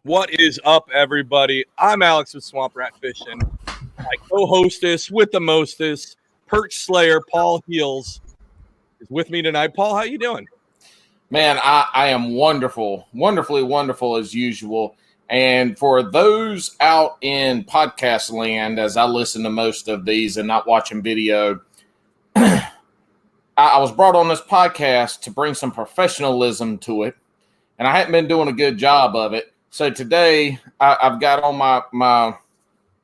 What is up, everybody? I'm Alex with Swamp Rat Fishing. My co-hostess with the mostest, Perch Slayer, Paul Heels, is with me tonight. Paul, how you doing? Man, I am wonderfully wonderful as usual. And for those out in podcast land, as I listen to most of these and not watching video, I was brought on this podcast to bring some professionalism to it. And I hadn't been doing a good job of it. So today I've got on my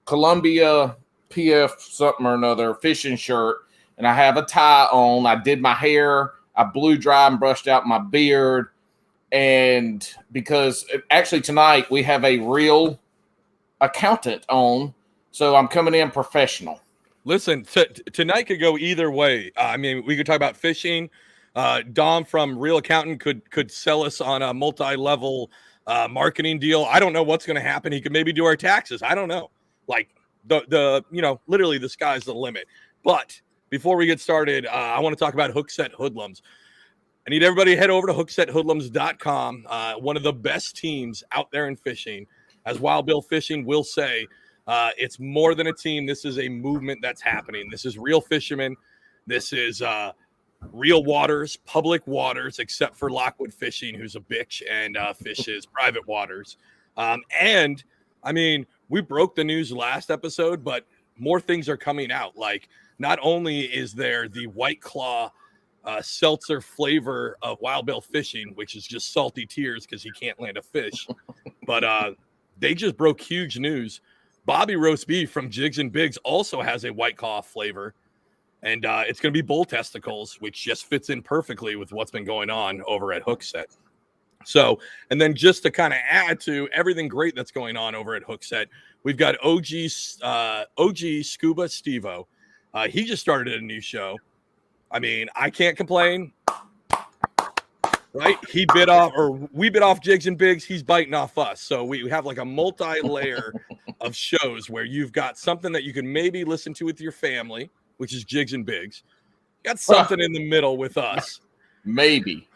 Columbia PF something or another fishing shirt, and I have a tie on. I did my hair. I blew dry and brushed out my beard. And because actually tonight we have a real accountant on, so I'm coming in professional. Listen, tonight could go either way. I mean, we could talk about fishing. Dom from Real Accountant could sell us on a multi-level marketing deal. I don't know what's going to happen. He could maybe do our taxes. I don't know. Like the literally the sky's the limit. But before we get started, I want to talk about Hookset Hoodlums. I need everybody to head over to hooksethoodlums.com. One of the best teams out there in fishing, as Wild Bill Fishing will say. It's more than a team. This is a movement that's happening. This is real fishermen. This is real waters, public waters, except for Lockwood Fishing, who's a bitch and fishes private waters. And I mean, we broke the news last episode, but more things are coming out. Like, not only is there the White Claw seltzer flavor of Wild Bill Fishing, which is just salty tears because he can't land a fish, but they just broke huge news. Bobby Roast Beef from Jigs and Bigs also has a White Claw flavor. And it's going to be bull testicles, which just fits in perfectly with what's been going on over at Hookset. So, and then just to kind of add to everything great that's going on over at Hookset, we've got OG Scuba Stevo. He just started a new show. I mean, I can't complain. Right? We bit off Jigs and Bigs. He's biting off us. So we have like a multi-layer of shows where you've got something that you can maybe listen to with your family, which is Jigs and Bigs. Got something in the middle with us. Maybe,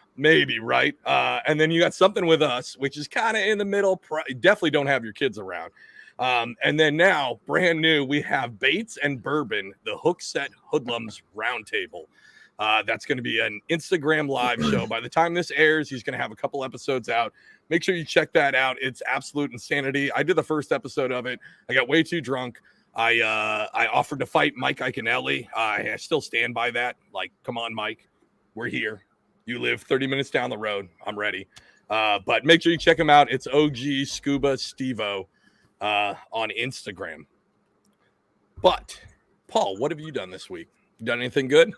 right? And then you got something with us, which is kind of in the middle. Definitely don't have your kids around. And then now, brand new, we have Baits and Bourbon, the Hookset Hoodlums Roundtable. That's going to be an Instagram live show. By the time this airs, he's going to have a couple episodes out. Make sure you check that out. It's absolute insanity. I did the first episode of it. I got way too drunk. I offered to fight Mike Iaconelli. I still stand by that. Like, come on, Mike. We're here. You live 30 minutes down the road. I'm ready. But make sure you check him out. It's OG Scuba Stevo on Instagram. But, Paul, what have you done this week? You done anything good?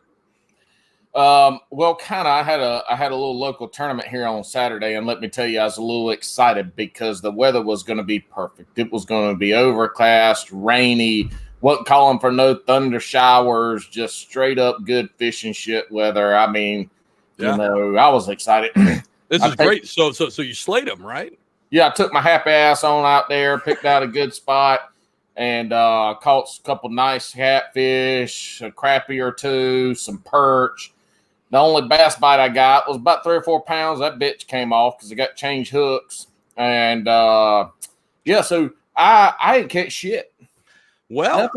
Well, kind of. I had a little local tournament here on Saturday, and let me tell you, I was a little excited because the weather was going to be perfect. It was going to be overcast, rainy, wasn't calling for no thunder showers, just straight up good fishing shit weather. I mean, I was excited. This is great. So you slayed them, right? Yeah, I took my happy ass on out there, picked out a good spot, and caught a couple nice catfish, a crappie or two, some perch. The only bass bite I got was about 3 or 4 pounds. That bitch came off because I got changed hooks. And, so I ain't catch shit. Well,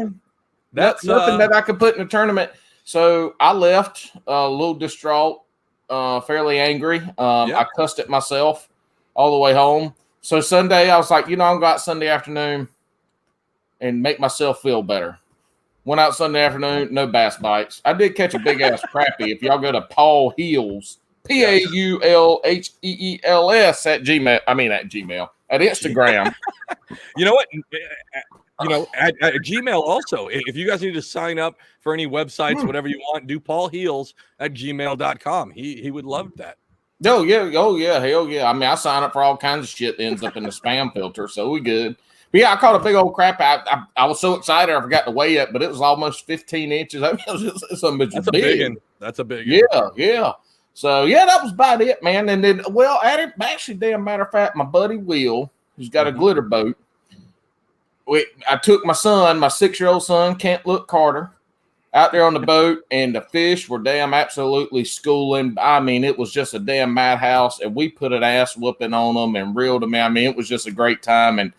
that's nothing that I could put in a tournament. So I left a little distraught, fairly angry. I cussed at myself all the way home. So Sunday, I was like, I'm going to go out Sunday afternoon and make myself feel better. Went out Sunday afternoon, no bass bites. I did catch a big ass crappie. If y'all go to Paul Heels, Paulheels at Gmail, at Instagram. You know what? At Gmail also. If you guys need to sign up for any websites, whatever you want, do paulheels@gmail.com. He would love that. Oh yeah, hell yeah. I mean, I sign up for all kinds of shit that ends up in the spam filter, so we good. But yeah, I caught a big old crap. I was so excited I forgot to weigh it, but it was almost 15 inches. I mean, it was just, something That's big. a big one. That's a big one. Yeah. So yeah, that was about it, man. And then, well, at it, actually, damn matter of fact, my buddy Will, who's got a glitter boat. I took my son, my 6-year-old son, Can't Look Carter, out there on the boat, and the fish were damn absolutely schooling. I mean, it was just a damn madhouse, and we put an ass whooping on them and reeled them. I mean, it was just a great time, and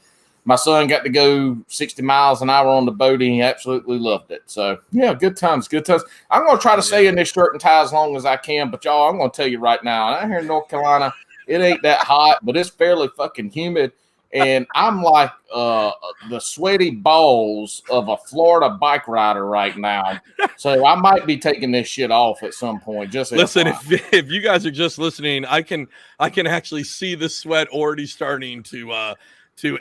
my son got to go 60 miles an hour on the boat, and he absolutely loved it. So, yeah, good times. I'm going to try to stay in this shirt and tie as long as I can, but y'all, I'm going to tell you right now, out here in North Carolina, it ain't that hot, but it's fairly fucking humid. And I'm like the sweaty balls of a Florida bike rider right now. So I might be taking this shit off at some point. Just listen, if you guys are just listening, I can actually see the sweat already starting to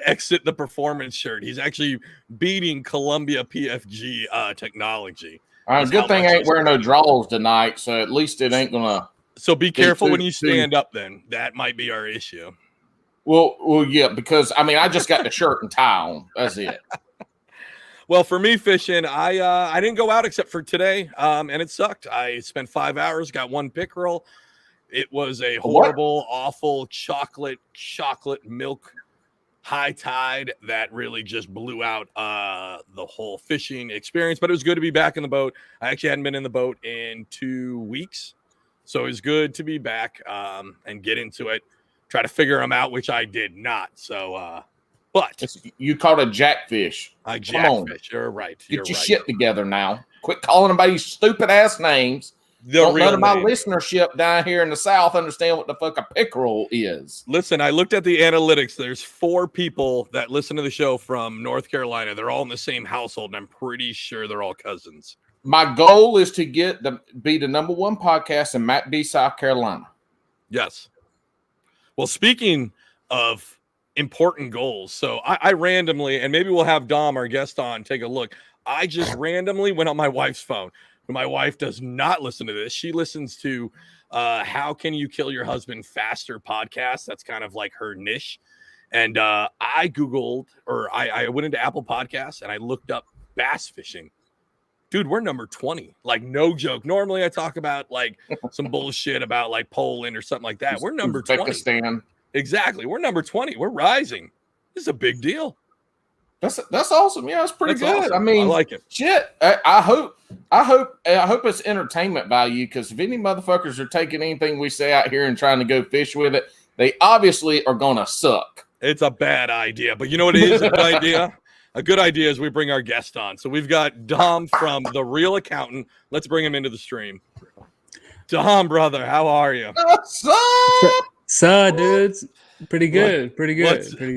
exit the performance shirt. He's actually beating Columbia PFG technology. Good thing I ain't wearing no drawers tonight, so at least it ain't gonna. So be careful when you stand up. Then that might be our issue. Well, yeah, because I mean, I just got the shirt and tie on. That's it. Well, for me fishing, I didn't go out except for today, and it sucked. I spent 5 hours, got one pickerel. It was a horrible, awful chocolate milk high tide that really just blew out the whole fishing experience. But it was good to be back in the boat. I actually hadn't been in the boat in 2 weeks, so it was good to be back and get into it. Try to figure them out, which I did not. So, but you caught a jackfish. Jackfish. You're right. Get your shit together now. Quit calling them by these stupid ass names. None of my listenership down here in the South understand what the fuck a pickerel is. Listen, I looked at the analytics. There's 4 people that listen to the show from North Carolina. They're all in the same household, and I'm pretty sure they're all cousins. My goal is to be the #1 podcast in McBee, South Carolina. Yes. Well, speaking of important goals, so I randomly, and maybe we'll have Dom, our guest, on, take a look. I just randomly went on my wife's phone. My wife does not listen to this. She listens to How Can You Kill Your Husband Faster podcast. That's kind of like her niche. And I Googled, or I went into Apple Podcasts, and I looked up bass fishing. Dude, we're number 20. Like, no joke. Normally I talk about like some bullshit about like Poland or something like that. We're number 20. Exactly. We're number 20. We're rising. This is a big deal. That's awesome. Yeah, it's pretty good. Awesome. I mean, I like it. Shit. I hope it's entertainment value, because if any motherfuckers are taking anything we say out here and trying to go fish with it, they obviously are gonna suck. It's a bad idea. But you know what it is a good idea? A good idea is we bring our guest on. So we've got Dom from The Real Accountant. Let's bring him into the stream. Dom, brother, how are you? What's up? So, dudes. Pretty good.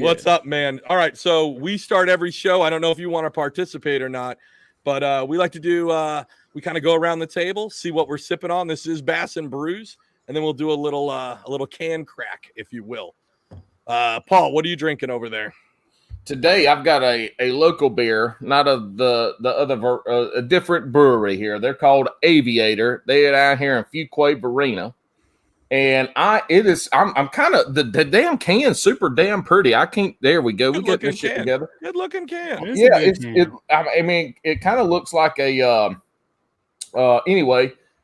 What's up, man? All right, so we start every show. I don't know if you want to participate or not, but we like to do, we kind of go around the table, see what we're sipping on. This is Bass and Brews, and then we'll do a little can crack, if you will. Paul, what are you drinking over there? Today, I've got a local beer, not of the other, a different brewery here. They're called Aviator. They're down here in Fuquay, Verena. And I'm kind of, the damn can's super damn pretty. There we go. We get this shit together. Good looking can. I mean, it kind of looks like anyway,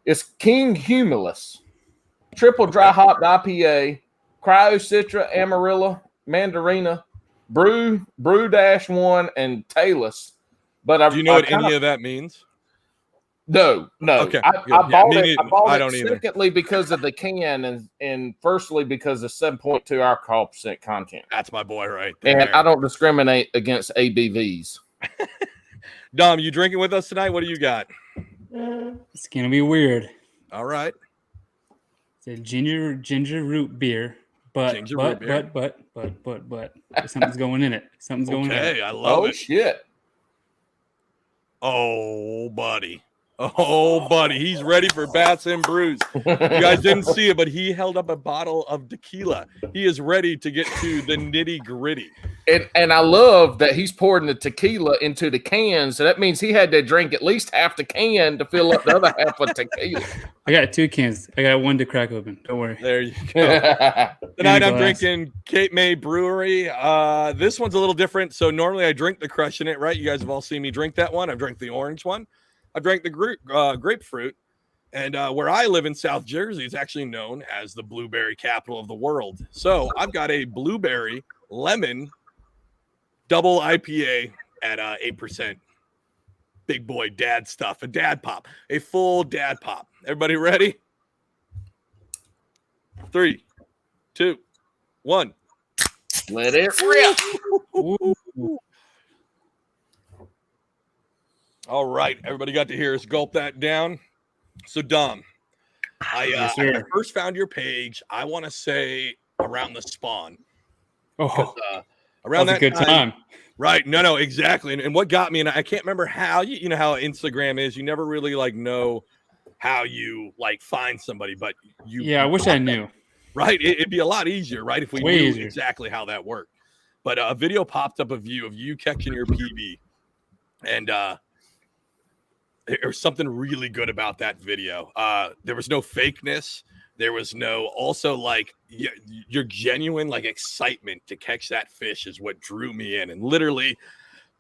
it's King Humulus, triple dry hopped IPA, Cryo Citra, Amarilla, Mandarina, Brew -1, and Talus. But do you know what any of that means? No. Okay, I bought it. I bought don't it either. Secondly, because of the can, and firstly because of 7.2 alcohol % content. That's my boy right there. And I don't discriminate against ABVs. Dom, you drinking with us tonight? What do you got? It's gonna be weird. All right. It's a ginger root beer, but something's going in it. Something's going in it. Okay, I love it. Oh shit! Oh buddy, he's ready for Bass and Brews. You guys didn't see it, but he held up a bottle of tequila. He is ready to get to the nitty gritty. And I love that he's pouring the tequila into the can, so that means he had to drink at least half the can to fill up the other half of tequila. I got 2 cans. I got 1 to crack open. Don't worry. There you go. Tonight I'm drinking Cape May Brewery. This one's a little different. So normally I drink the Crushing It, right? You guys have all seen me drink that one. I've drank the orange one. I've drank the grapefruit. And where I live in South Jersey, it's actually known as the blueberry capital of the world. So I've got a blueberry lemon double IPA at 8%. Big boy dad stuff, a dad pop, a full dad pop. Everybody ready? 3, 2, 1. Let it rip. All right, everybody got to hear us gulp that down. So, Dom, I first found your page, I want to say around the spawn. Oh, around that a good time. Right. No, exactly. And what got me, and I can't remember how, you know how Instagram is. You never really like know how you like find somebody, but you. Yeah, I wish I knew. Right. It'd be a lot easier, right? If we knew exactly how that worked. But a video popped up of you catching your PB. And there was something really good about that video. There was no fakeness. There was no also like your genuine like excitement to catch that fish is what drew me in. And literally,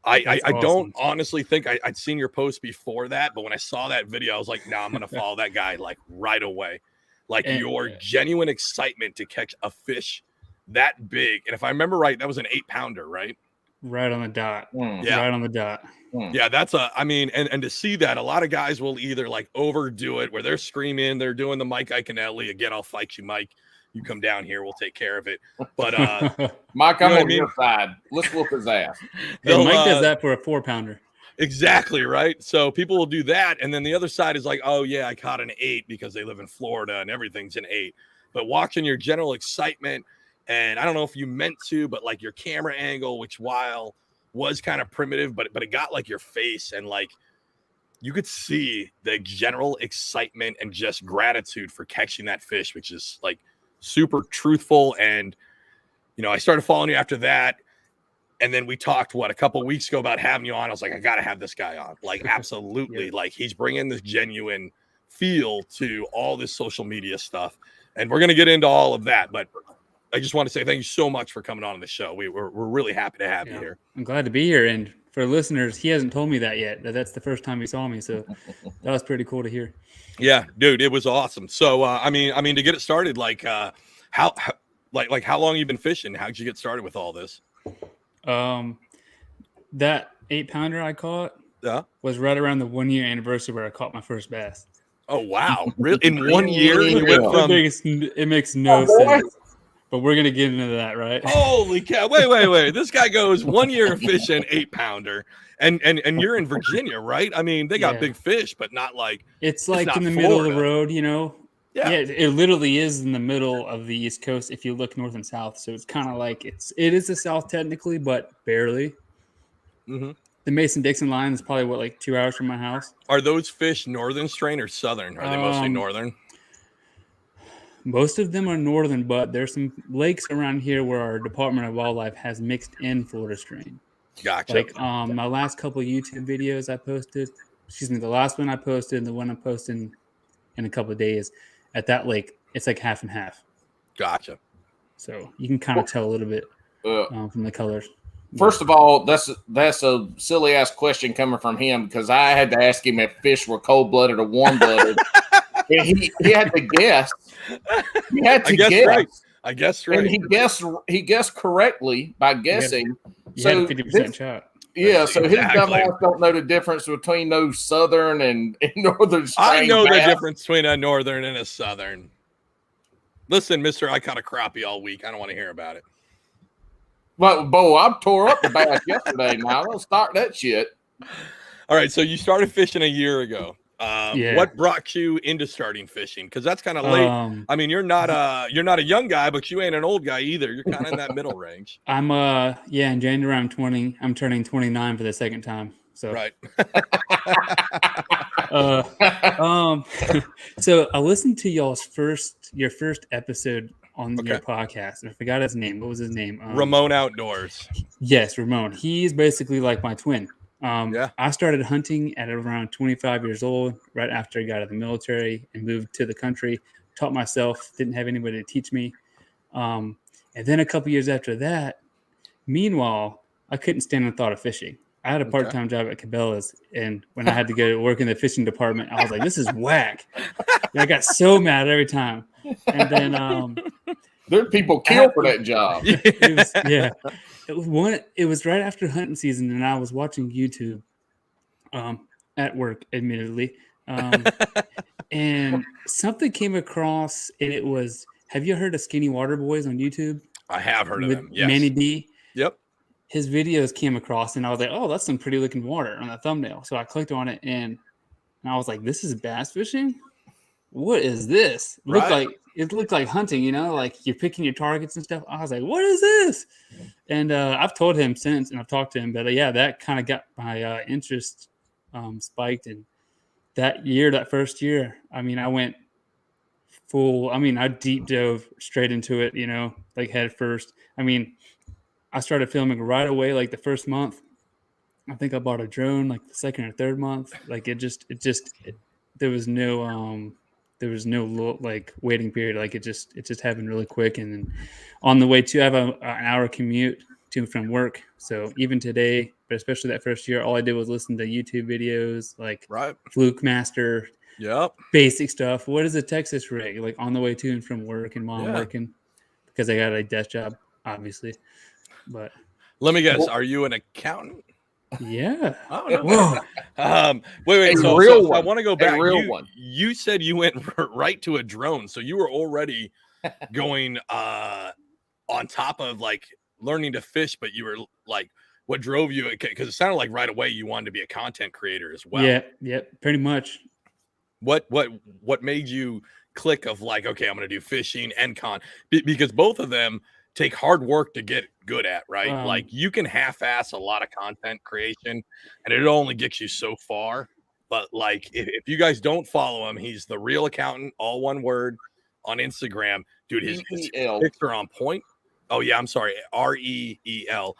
I don't honestly think I'd seen your post before that. But when I saw that video, I was like, no, I'm going to follow that guy like right away. Like your genuine excitement to catch a fish that big. And if I remember right, that was an 8-pounder, right? Right on the dot. Yeah. Right on the dot. Yeah, that's and to see that, a lot of guys will either like overdo it where they're screaming, they're doing the Mike Iaconelli. Again, I'll fight you, Mike. You come down here, we'll take care of it. But Mike, I'm on your side. Let's whoop his ass. Mike does that for a 4-pounder. Exactly, right? So people will do that. And then the other side is like, oh, yeah, I caught an 8 because they live in Florida and everything's an 8. But watching your general excitement, and I don't know if you meant to, but like your camera angle, which while was kind of primitive, but it got like your face and like you could see the general excitement and just gratitude for catching that fish, which is like super truthful. And, you know, I started following you after that. And then we talked, a couple of weeks ago about having you on. I was like, I got to have this guy on. Like, absolutely. Yeah. Like, he's bringing this genuine feel to all this social media stuff. And we're going to get into all of that. But I just want to say thank you so much for coming on the show. We're really happy to have you here. I'm glad to be here. And for listeners, he hasn't told me that yet. That's the first time he saw me. So that was pretty cool to hear. Yeah, dude, it was awesome. So, I mean, to get it started, like, how long you been fishing? How'd you get started with all this? That 8-pounder I caught was right around the 1-year anniversary where I caught my first bass. Oh, wow. Really? In 1 year? You went from... It makes no sense. But we're going to get into that, right? Holy cow. Wait. This guy goes 1 year of fishing, 8-pounder. And you're in Virginia, right? I mean, they got big fish, but not like... It's like in the middle of the road, you know? Yeah, it literally is in the middle of the East Coast if you look north and south. So it's kind of like it is the South technically, but barely. Mm-hmm. The Mason-Dixon line is probably like 2 hours from my house. Are those fish northern strain or southern? Are they mostly northern? Most of them are northern, but there's some lakes around here where our Department of Wildlife has mixed in Florida strain. Gotcha. Like my last couple of YouTube videos I posted, the last one I posted and the one I'm posting in a couple of days at that lake, it's like half and half. Gotcha. So you can kind of tell a little bit from the colors. First of all, that's a silly ass question coming from him because I had to ask him if fish were cold blooded or warm blooded. And he had to guess. He had to guess. Right. I guessed right. And he guessed correctly by guessing. He had a 50% shot. Yeah, so his dumb ass don't know the difference between those southern and northern strain. I know the difference between a northern and a southern. Listen, mister, I caught a crappie all week. I don't want to hear about it. Well, Bo, I tore up the bass yesterday. Now don't start that shit. All right, so you started fishing a year ago. What brought you into starting fishing? Because that's kind of late. I mean, you're not a young guy, but you ain't an old guy either. You're kind of in that middle range. I'm in January I'm turning 29 for the second time. So right. So I listened to your first episode on your podcast. I forgot his name. What was his name? Ramon Outdoors. Yes, Ramon. He's basically like my twin. Yeah. I started hunting at around 25 years old, right after I got out of the military and moved to the country. Taught myself, didn't have anybody to teach me. And then a couple years after that, meanwhile, I couldn't stand the thought of fishing. I had a part-time job at Cabela's, and when I had to go to work in the fishing department, I was like, this is whack. And I got so mad every time. And then there are people killed for that job. It was right after hunting season, and I was watching YouTube at work, admittedly. And something came across, and it was, have you heard of Skinny Water Boys on YouTube? I have heard of them. Yes. Manny D. Yep. His videos came across, and I was like, oh, that's some pretty looking water on that thumbnail. So I clicked on it, and I was like, this is bass fishing? What is this? It looked like hunting, you know, like you're picking your targets and stuff. I was like, what is this? And I've told him since, and I've talked to him, but that kind of got my interest spiked. And that first year, I mean, I went full. I mean, I deep dove straight into it, you know, like head first. I mean, I started filming right away, like the first month. I think I bought a drone like the second or third month. Like there was no like waiting period. Like it just happened really quick. And then on the way to, I have an hour commute to and from work. So even today, but especially that first year, all I did was listen to YouTube videos, like Fluke Master, basic stuff. What is a Texas rig? Like on the way to and from work, and while I'm working, because I got a desk job, obviously. But let me guess, are you an accountant? Yeah. Oh, no. Wait. So I want to go back. You said you went right to a drone, so you were already going on top of like learning to fish, but you were like, what drove you? Because it sounded like right away you wanted to be a content creator as well. Yeah, pretty much. What made you click of like, okay, I'm going to do fishing and because both of them take hard work to get good at, right? Like you can half-ass a lot of content creation and it only gets you so far. But like if you guys don't follow him, he's the Real Accountant, all one word, on Instagram. Dude, his pics are on point. Oh yeah, I'm sorry, REEL.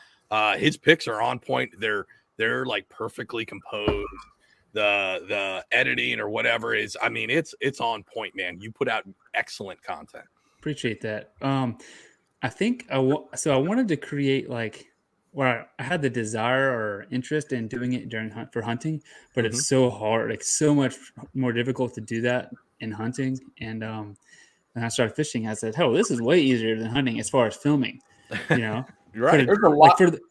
His pics are on point. They're like perfectly composed. The editing or whatever is, I mean, it's on point, man. You put out excellent content. Appreciate that. I think I wanted to create like where I had the desire or interest in doing it for hunting, but it's so hard, like so much more difficult to do that in hunting. And when I started fishing, I said, "Oh, this is way easier than hunting as far as filming." You know, right?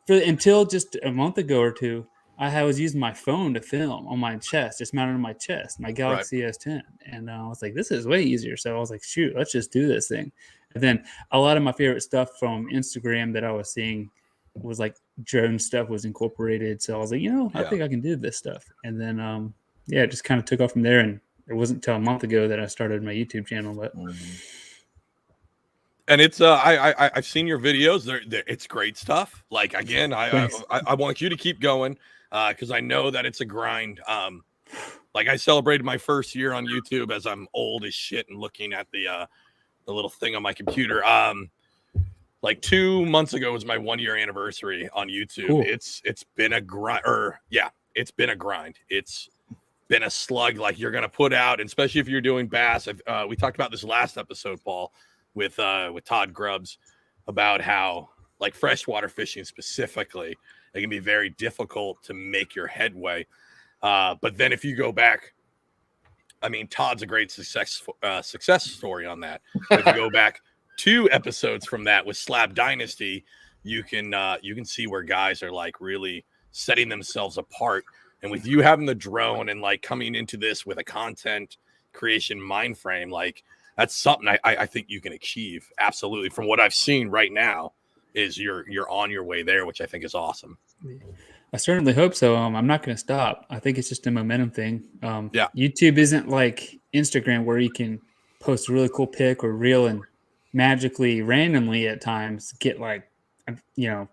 Until just a month ago or two, I was using my phone to film on my chest, just mounted on my chest, my Galaxy S10, and I was like, "This is way easier." So I was like, "Shoot, let's just do this thing." And then a lot of my favorite stuff from Instagram that I was seeing was like drone stuff was incorporated. So I was like, I think I can do this stuff. And then, it just kind of took off from there. And it wasn't until a month ago that I started my YouTube channel. But and it's I've seen your videos. It's great stuff. Like again, I want you to keep going because I know that it's a grind. Like I celebrated my first year on YouTube as I'm old as shit and looking at the little thing on my computer. Like 2 months ago was my 1 year anniversary on YouTube. Cool. It's been a grind. It's been a grind. It's been a slug. Like you're gonna put out, and especially if you're doing bass. We talked about this last episode, Paul, with Todd Grubbs, about how like freshwater fishing specifically, it can be very difficult to make your headway. But then if you go back, I mean, Todd's a great success story on that. If you go back 2 episodes from that with Slab Dynasty, you can see where guys are like really setting themselves apart. And with you having the drone and like coming into this with a content creation mind frame, like that's something I think you can achieve. Absolutely. From what I've seen right now is you're on your way there, which I think is awesome. I certainly hope so. I'm not going to stop. I think it's just a momentum thing. YouTube isn't like Instagram where you can post a really cool pic or reel and magically, randomly at times get like,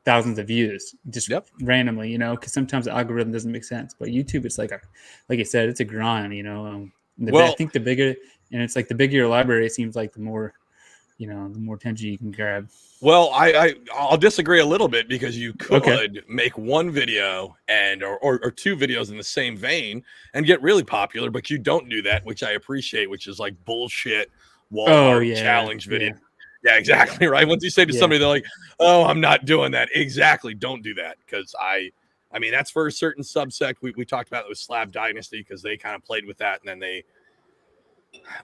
thousands of views just randomly, because sometimes the algorithm doesn't make sense. But YouTube, it's like you said, it's a grind, I think the bigger, and it's like the bigger your library, it seems like the more the more attention you can grab. Well, I'll disagree a little bit, because you could Okay. make one video or two videos in the same vein and get really popular, but you don't do that, which I appreciate, which is like bullshit Walmart challenge video. Yeah, exactly. Right. Once you say to somebody, they're like, "Oh, I'm not doing that." Exactly. Don't do that, because I mean, that's for a certain subsect. We talked about it with Slab Dynasty, because they kind of played with that, and then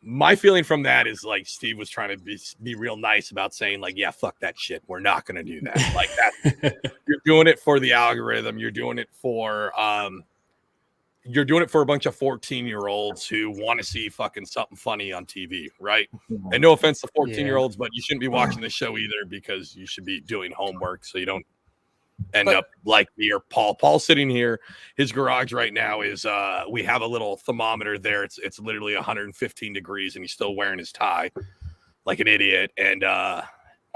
my feeling from that is, like, Steve was trying to be real nice about saying, like, yeah, fuck that shit. We're not going to do that. Like, that you're doing it for the algorithm. You're doing it for a bunch of 14-year-olds who want to see fucking something funny on TV, right? And no offense to 14-year-olds, but you shouldn't be watching the show either, because you should be doing homework, so you don't end up like me or Paul. Paul's sitting here. His garage right now is we have a little thermometer there. It's literally 115 degrees, and he's still wearing his tie like an idiot. And I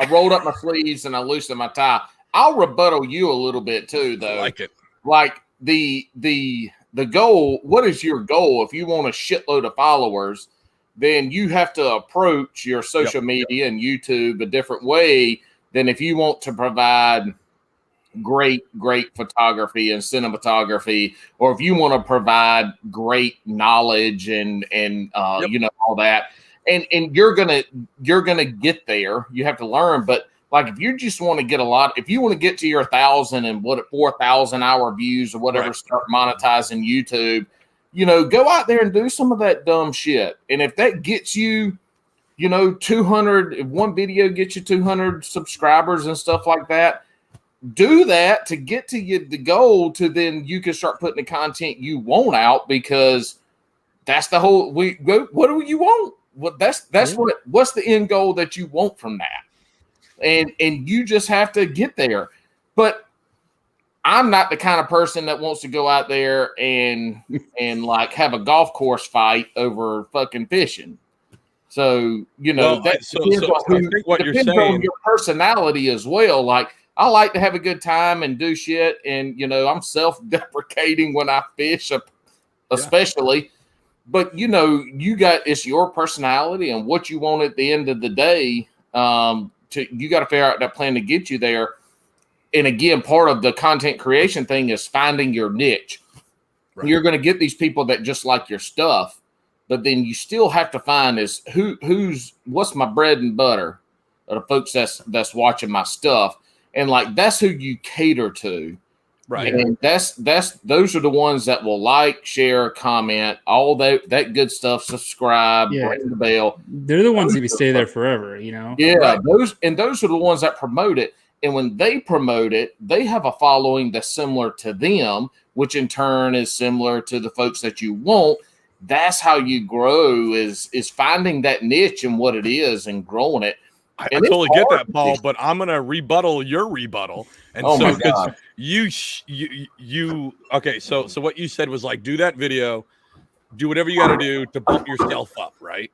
rolled up my sleeves and I loosened my tie. I'll rebuttal you a little bit too, though. I like it. Like the goal. What is your goal? If you want a shitload of followers, then you have to approach your social media and YouTube a different way than if you want to provide great photography and cinematography, or if you want to provide great knowledge and all that, and you're gonna get there. You have to learn, but like, if you just want to get if you want to get to your 1,000 and 4,000 hour views or whatever, start monetizing YouTube, go out there and do some of that dumb shit. And if that gets you 200, if one video gets you 200 subscribers and stuff like that, do that to get to the goal, to then you can start putting the content you want out, because that's the whole, what do you want? What's the end goal that you want from that? And you just have to get there. But I'm not the kind of person that wants to go out there and like have a golf course fight over fucking fishing. So, depends on your personality as well. Like, I like to have a good time and do shit, and I'm self-deprecating when I fish, especially. But it's your personality and what you want at the end of the day. You got to figure out that plan to get you there. And again, part of the content creation thing is finding your niche. Right. You're going to get these people that just like your stuff, but then you still have to find what's my bread and butter, or the folks that's watching my stuff. And like, that's who you cater to. Right. And those are the ones that will like, share, comment, all that good stuff, subscribe, ring the bell. They're the ones that stay there forever, Yeah. Right. Those are the ones that promote it. And when they promote it, they have a following that's similar to them, which in turn is similar to the folks that you want. That's how you grow, is finding that niche and what it is and growing it. I totally get that, Paul, but I'm going to rebuttal your rebuttal. And so, because okay, so what you said was like, do that video, do whatever you got to do to bump yourself up, right?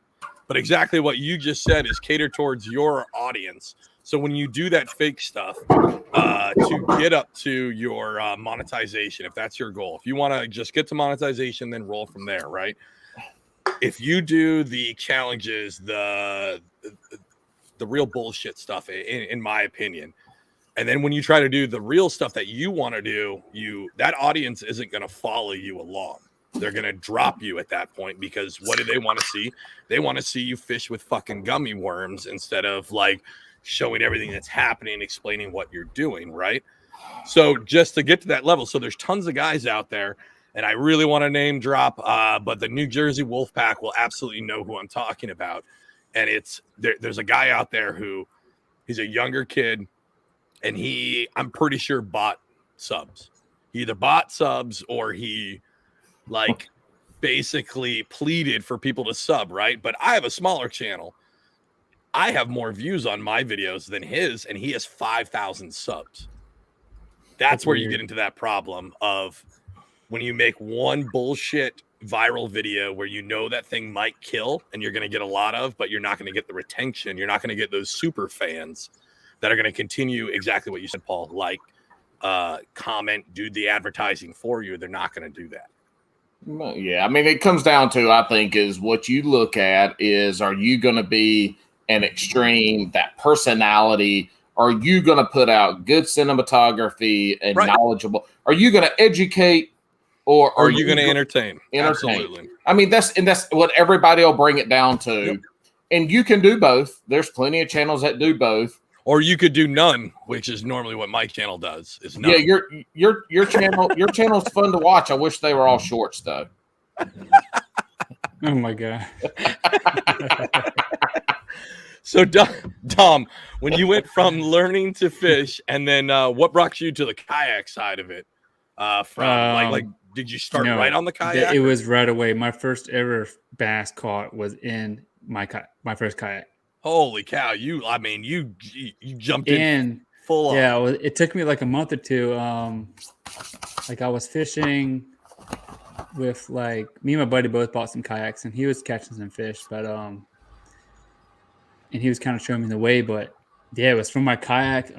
But exactly what you just said is cater towards your audience. So when you do that fake stuff to get up to your monetization, if that's your goal, if you want to just get to monetization, then roll from there, right? If you do the challenges, the real bullshit stuff, in my opinion, and then when you try to do the real stuff that you want to do, that audience isn't going to follow you along. They're going to drop you at that point, because what do they want to see? They want to see you fish with fucking gummy worms instead of like showing everything that's happening, explaining what you're doing, right? So just to get to that level, so there's tons of guys out there, and I really want to name drop, but the New Jersey Wolfpack will absolutely know who I'm talking about. And there's a guy out there who, he's a younger kid, and I'm pretty sure bought subs. He either bought subs or he like basically pleaded for people to sub, right? But I have a smaller channel. I have more views on my videos than his, and he has 5,000 subs. That's where you get into that problem of when you make one bullshit viral video where that thing might kill and you're going to get a lot of, but you're not going to get the retention. You're not going to get those super fans that are going to continue exactly what you said, Paul, like comment, do the advertising for you. They're not going to do that. Yeah. I mean, it comes down to, I think, is what you look at is, are you going to be and extreme, that personality. Are you going to put out good cinematography and knowledgeable? Are you going to educate, or are you going to entertain? Absolutely. I mean, that's what everybody will bring it down to. Yep. And you can do both. There's plenty of channels that do both. Or you could do none, which is normally what my channel does. Is none. Yeah, your channel's fun to watch. I wish they were all shorts though. Oh my god. So Dom, when you went from learning to fish, and then what brought you to the kayak side of it? Did you start right on the kayak? It was right away. My first ever bass caught was in my first kayak. Holy cow! You jumped in full on. Yeah, it took me like a month or two. Like I was fishing with me and my buddy both bought some kayaks, and he was catching some fish, but and he was kind of showing me the way. But yeah, it was from my kayak.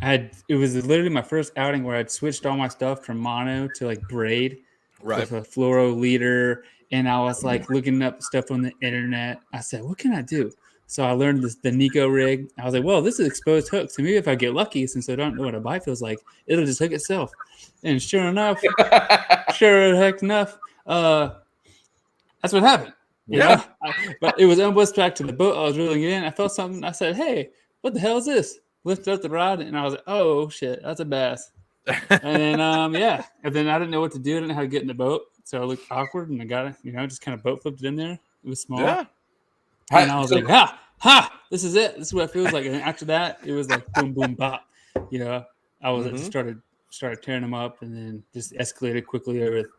It was literally my first outing where I'd switched all my stuff from mono to like braid, with a fluoro leader, and I was like looking up stuff on the internet. I said, "What can I do?" So I learned the Nico rig. I was like, well, this is exposed hook. So maybe if I get lucky, since I don't know what a bite feels like, it'll just hook itself. And sure enough, that's what happened. Yeah. But it was almost back to the boat I was reeling in. I felt something. I said, hey, what the hell is this? Lifted up the rod, and I was like, oh, shit, that's a bass. And then, And then I didn't know what to do. I didn't know how to get in the boat. So I looked awkward, and I got it, just kind of boat flipped it in there. It was small. Yeah. And I was like, this is it. This is what it feels like. And after that, it was like boom, boom, bop. I was just started tearing them up, and then just escalated quickly over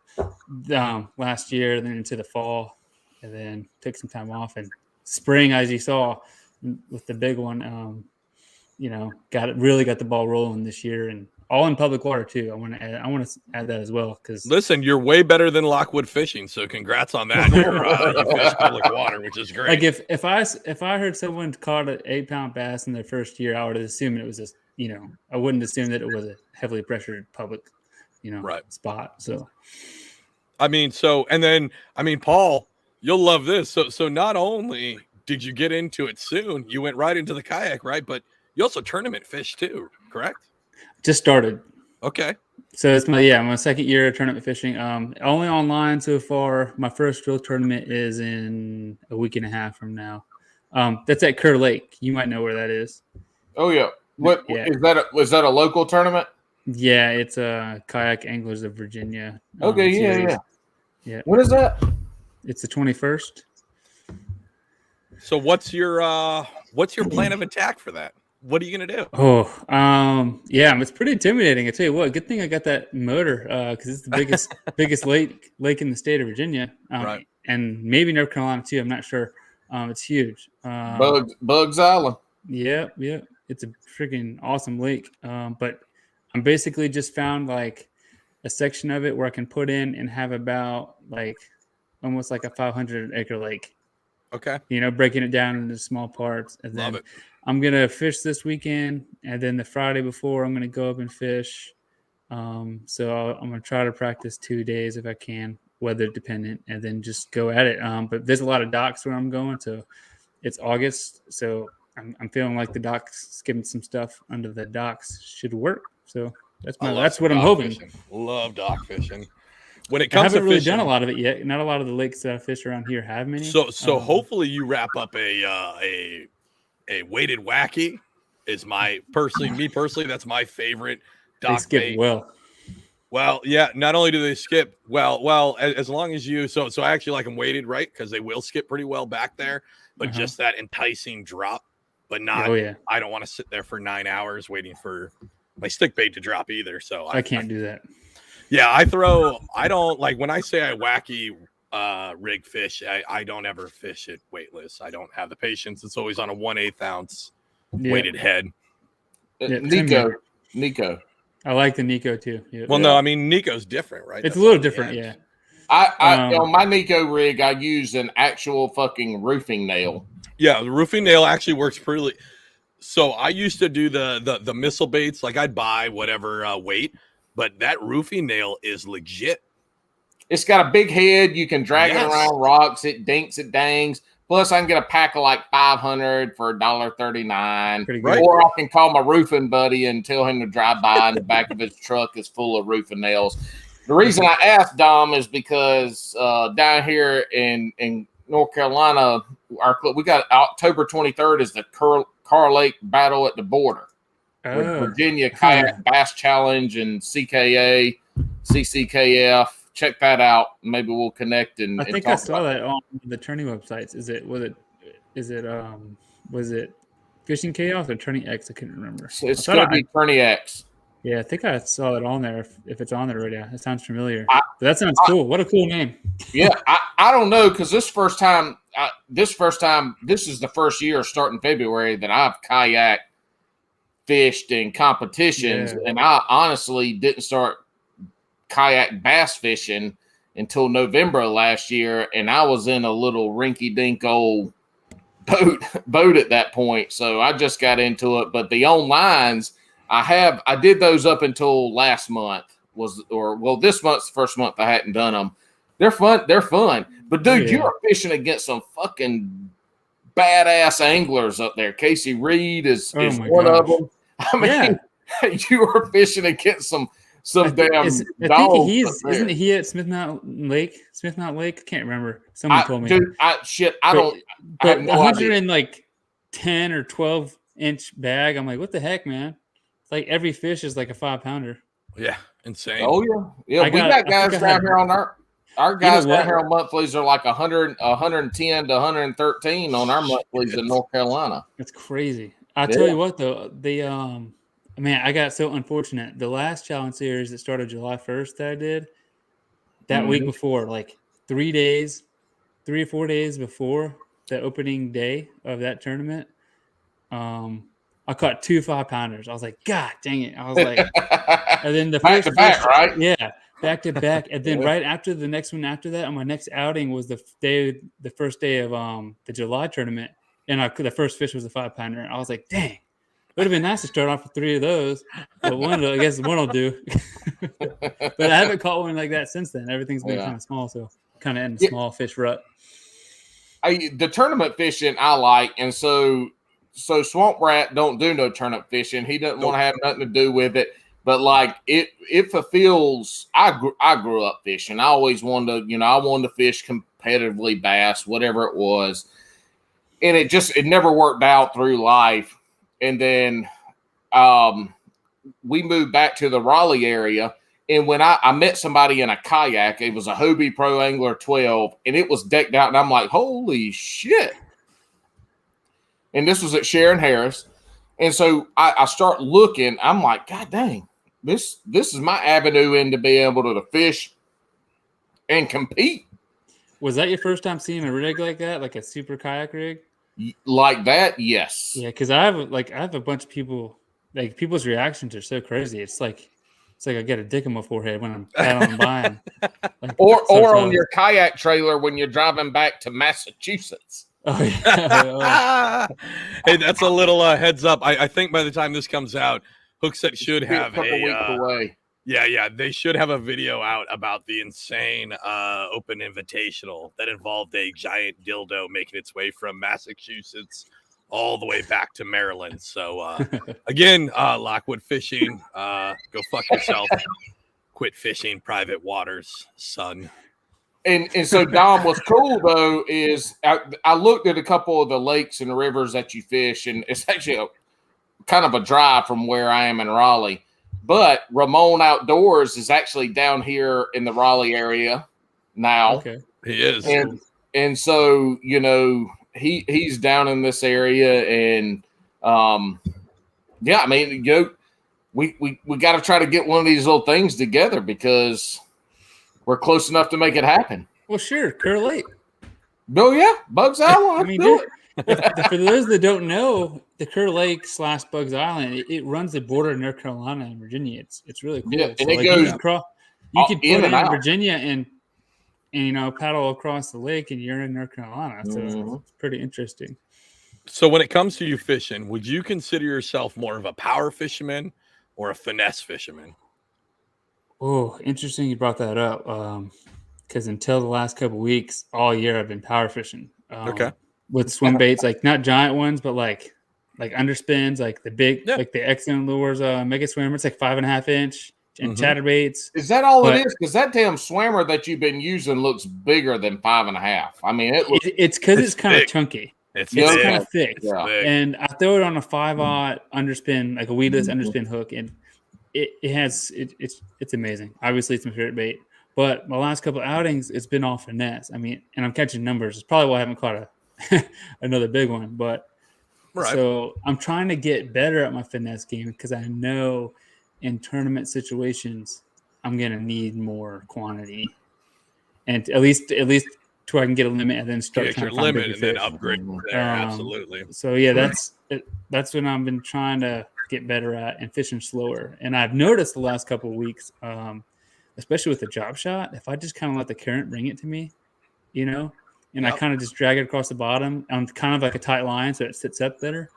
last year, and then into the fall, and then took some time off. And spring, as you saw with the big one, got the ball rolling this year, and all in public water too. I want to add that as well, because listen, you're way better than Lockwood fishing, so congrats on that. You fish public water, which is great. Like if I heard someone caught an 8-pound bass in their first year, I would assume it was just I wouldn't assume that it was a heavily pressured public spot. So Paul, you'll love this. So not only did you get into it soon, you went right into the kayak, right? But you also tournament fish too, correct? Just started. Okay. So it's my second year of tournament fishing. Only online so far. My first real tournament is in a week and a half from now. That's at Kerr Lake. You might know where that is. Oh yeah. What is that? Was that a local tournament? Yeah, it's Kayak Anglers of Virginia. Okay, yeah. When is that? It's the 21st. So what's your plan of attack for that? What are you gonna do? It's pretty intimidating. I tell you what, good thing I got that motor, because it's the biggest lake in the state of Virginia, and maybe North Carolina too. I'm not sure. It's huge. Bugs Island. Yeah, it's a freaking awesome lake. But I'm basically just found like a section of it where I can put in and have about almost like a 500-acre lake. Okay. Breaking it down into small parts, and then. Love it. I'm going to fish this weekend, and then the Friday before, I'm going to go up and fish. So I'm going to try to practice 2 days if I can, weather dependent, and then just go at it. But there's a lot of docks where I'm going, so it's August. So I'm feeling like the docks, skipping some stuff under the docks should work. So that's what I'm hoping. Fishing. Love dock fishing. When it comes I haven't to really fishing, done a lot of it yet. Not a lot of the lakes that I fish around here have many. So hopefully you wrap up a weighted wacky is me personally, that's my favorite dock. They skip bait. Well, yeah. Not only do they skip well, as long as you so I actually like them weighted, right? Because they will skip pretty well back there, but just that enticing drop, but not. Oh yeah. I don't want to sit there for 9 hours waiting for my stick bait to drop either. So I can't do that. Yeah, I don't like when I say I wacky rig fish. I don't ever fish it weightless. I don't have the patience. It's always on a 1/8 ounce weighted head. Nico. I like the Nico too. Yeah. Well, no, I mean Nico's different, right? It's a little different, yeah. I on my Nico rig, I use an actual fucking roofing nail. Yeah, the roofing nail actually works pretty. So I used to do the missile baits, like I'd buy whatever weight, but that roofing nail is legit. It's got a big head. You can drag it around rocks. It dinks, it dangs. Plus, I can get a pack of like 500 for $1.39. Pretty good. Or I can call my roofing buddy and tell him to drive by, and the back of his truck is full of roofing nails. The reason I asked Dom is because down here in North Carolina, we got October 23rd is the Car Lake Battle at the Border. With Virginia Kayak Bass Challenge and CKA, CCKF. Check that out. Maybe we'll connect and I think I saw that on the tourney websites. Was it Fishing Chaos or Tourney X? I couldn't remember. So it's going to be Tourney X. Yeah, I think I saw it on there. If it's on there already, it sounds familiar. But that sounds cool. What a cool name. Yeah, I don't know, because this is the first year starting February that I've kayak fished in competitions, and I honestly didn't start kayak bass fishing until November of last year, and I was in a little rinky-dink old boat at that point, so I just got into it. But the onlines, I did those up until last month this month's the first month I hadn't done them. They're fun, but dude, you are fishing against some fucking badass anglers up there. Casey Reed is one of them. I mean, you are fishing against some damn dogs. Isn't he at Smith Mountain Lake? I can't remember. Someone told me. Dude, I have no 10 or 12 inch bag. I'm like, what the heck, man? It's like every fish is like a 5-pounder. Yeah, insane. Oh yeah. We got guys down here on our guys down here on monthlies are like 100, 110 to 113 on our monthlies in North Carolina. That's crazy. I'll tell you what though, I got so unfortunate. The last challenge series that started July 1st that I did, that week before, like 3 or 4 days before the opening day of that tournament, I caught 2 5-pounders. I was like, God dang it. I was like, and then the back to back, right? Yeah, back to back. And then right after the next one after that, on my next outing was the first day of the July tournament. And the first fish was a 5-pounder. I was like, dang, it would have been nice to start off with 3 of those. But I guess one will do. But I haven't caught one like that since then. Everything's been kind of small, so kind of in the small fish rut. The tournament fishing I like, and so Swamp Rat don't do no tournament fishing. He doesn't want to have nothing to do with it. But like it fulfills. I grew up fishing. I always wanted to fish competitively bass, whatever it was, and it never worked out through life. And then we moved back to the Raleigh area, and when I met somebody in a kayak, it was a Hobie Pro Angler 12, and it was decked out, and I'm like, holy shit. And this was at Sharon Harris. And so I start looking. I'm like, God dang, this is my avenue into being able to fish and compete. Was that your first time seeing a rig like that, like a super kayak rig? Like that, yes. Yeah, because I have a bunch of people. Like people's reactions are so crazy. It's like I get a dick in my forehead when I'm paddling by. Or on your kayak trailer when you're driving back to Massachusetts. Oh yeah. Hey, that's a little heads up. I think by the time this comes out, Hookset should have a week away. Yeah, they should have a video out about the insane open invitational that involved a giant dildo making its way from Massachusetts all the way back to Maryland. So again, Lockwood Fishing, go fuck yourself. Quit fishing private waters, son. And so, Dom, what's cool, though, is I looked at a couple of the lakes and the rivers that you fish, and it's actually kind of a drive from where I am in Raleigh. But Ramon Outdoors is actually down here in the Raleigh area now. Okay. He is. And so, he's down in this area. And, we got to try to get one of these little things together because – we're close enough to make it happen. Well, sure, Kerr Lake. Oh yeah, Bugs Island. For those that don't know, the Kerr Lake / Bugs Island, it runs the border of North Carolina and Virginia. It's really cool. Yeah, and it goes across. You can put it in Virginia and paddle across the lake, and you're in North Carolina. So it's pretty interesting. So when it comes to you fishing, would you consider yourself more of a power fisherman or a finesse fisherman? Oh, interesting you brought that up. Because until the last couple of weeks, all year I've been power fishing. Okay. with swim baits, like not giant ones, but like underspins, like the big, like the X-Zone Lures Mega Swimmer. It's like 5.5 inch and chatterbaits. Is that all it is? Because that damn swimmer that you've been using looks bigger than 5.5. I mean, it's because it's kind of chunky. It's kind of thick. Yeah. And I throw it on a 5/0 underspin, like a weedless underspin hook, and it's amazing. Obviously, it's my favorite bait. But my last couple of outings, it's been all finesse. I mean, and I'm catching numbers. It's probably why I haven't caught another big one. But so I'm trying to get better at my finesse game because I know in tournament situations I'm gonna need more quantity, and at least to where I can get a limit and then start trying to find bigger and fish. then upgrade there. Absolutely. So yeah, that's what I've been trying to get better at and fishing slower. And I've noticed the last couple of weeks, especially with the drop shot, if I just kind of let the current bring it to me, and I kind of just drag it across the bottom on kind of like a tight line so it sits up better.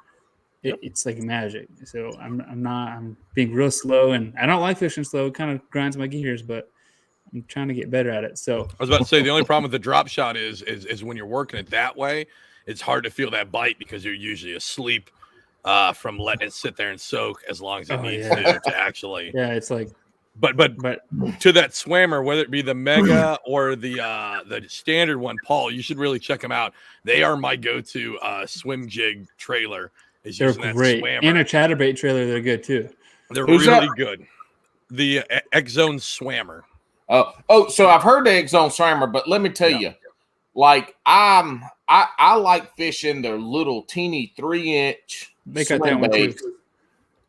It's like magic. So I'm being real slow, and I don't like fishing slow. It kind of grinds my gears, but I'm trying to get better at it. So I was about to say the only problem with the drop shot is when you're working it that way, it's hard to feel that bite because you're usually asleep from letting it sit there and soak as long as it needs to actually. Yeah, it's like. But to that swimmer, whether it be the Mega or the standard one, Paul, you should really check them out. They are my go-to swim jig trailer. They're great, and a chatterbait trailer. They're good too. They're really good. The X-Zone Swammer. So I've heard the X-Zone Swammer, but let me tell you, like I like fishing their little teeny 3-inch. They got that one too.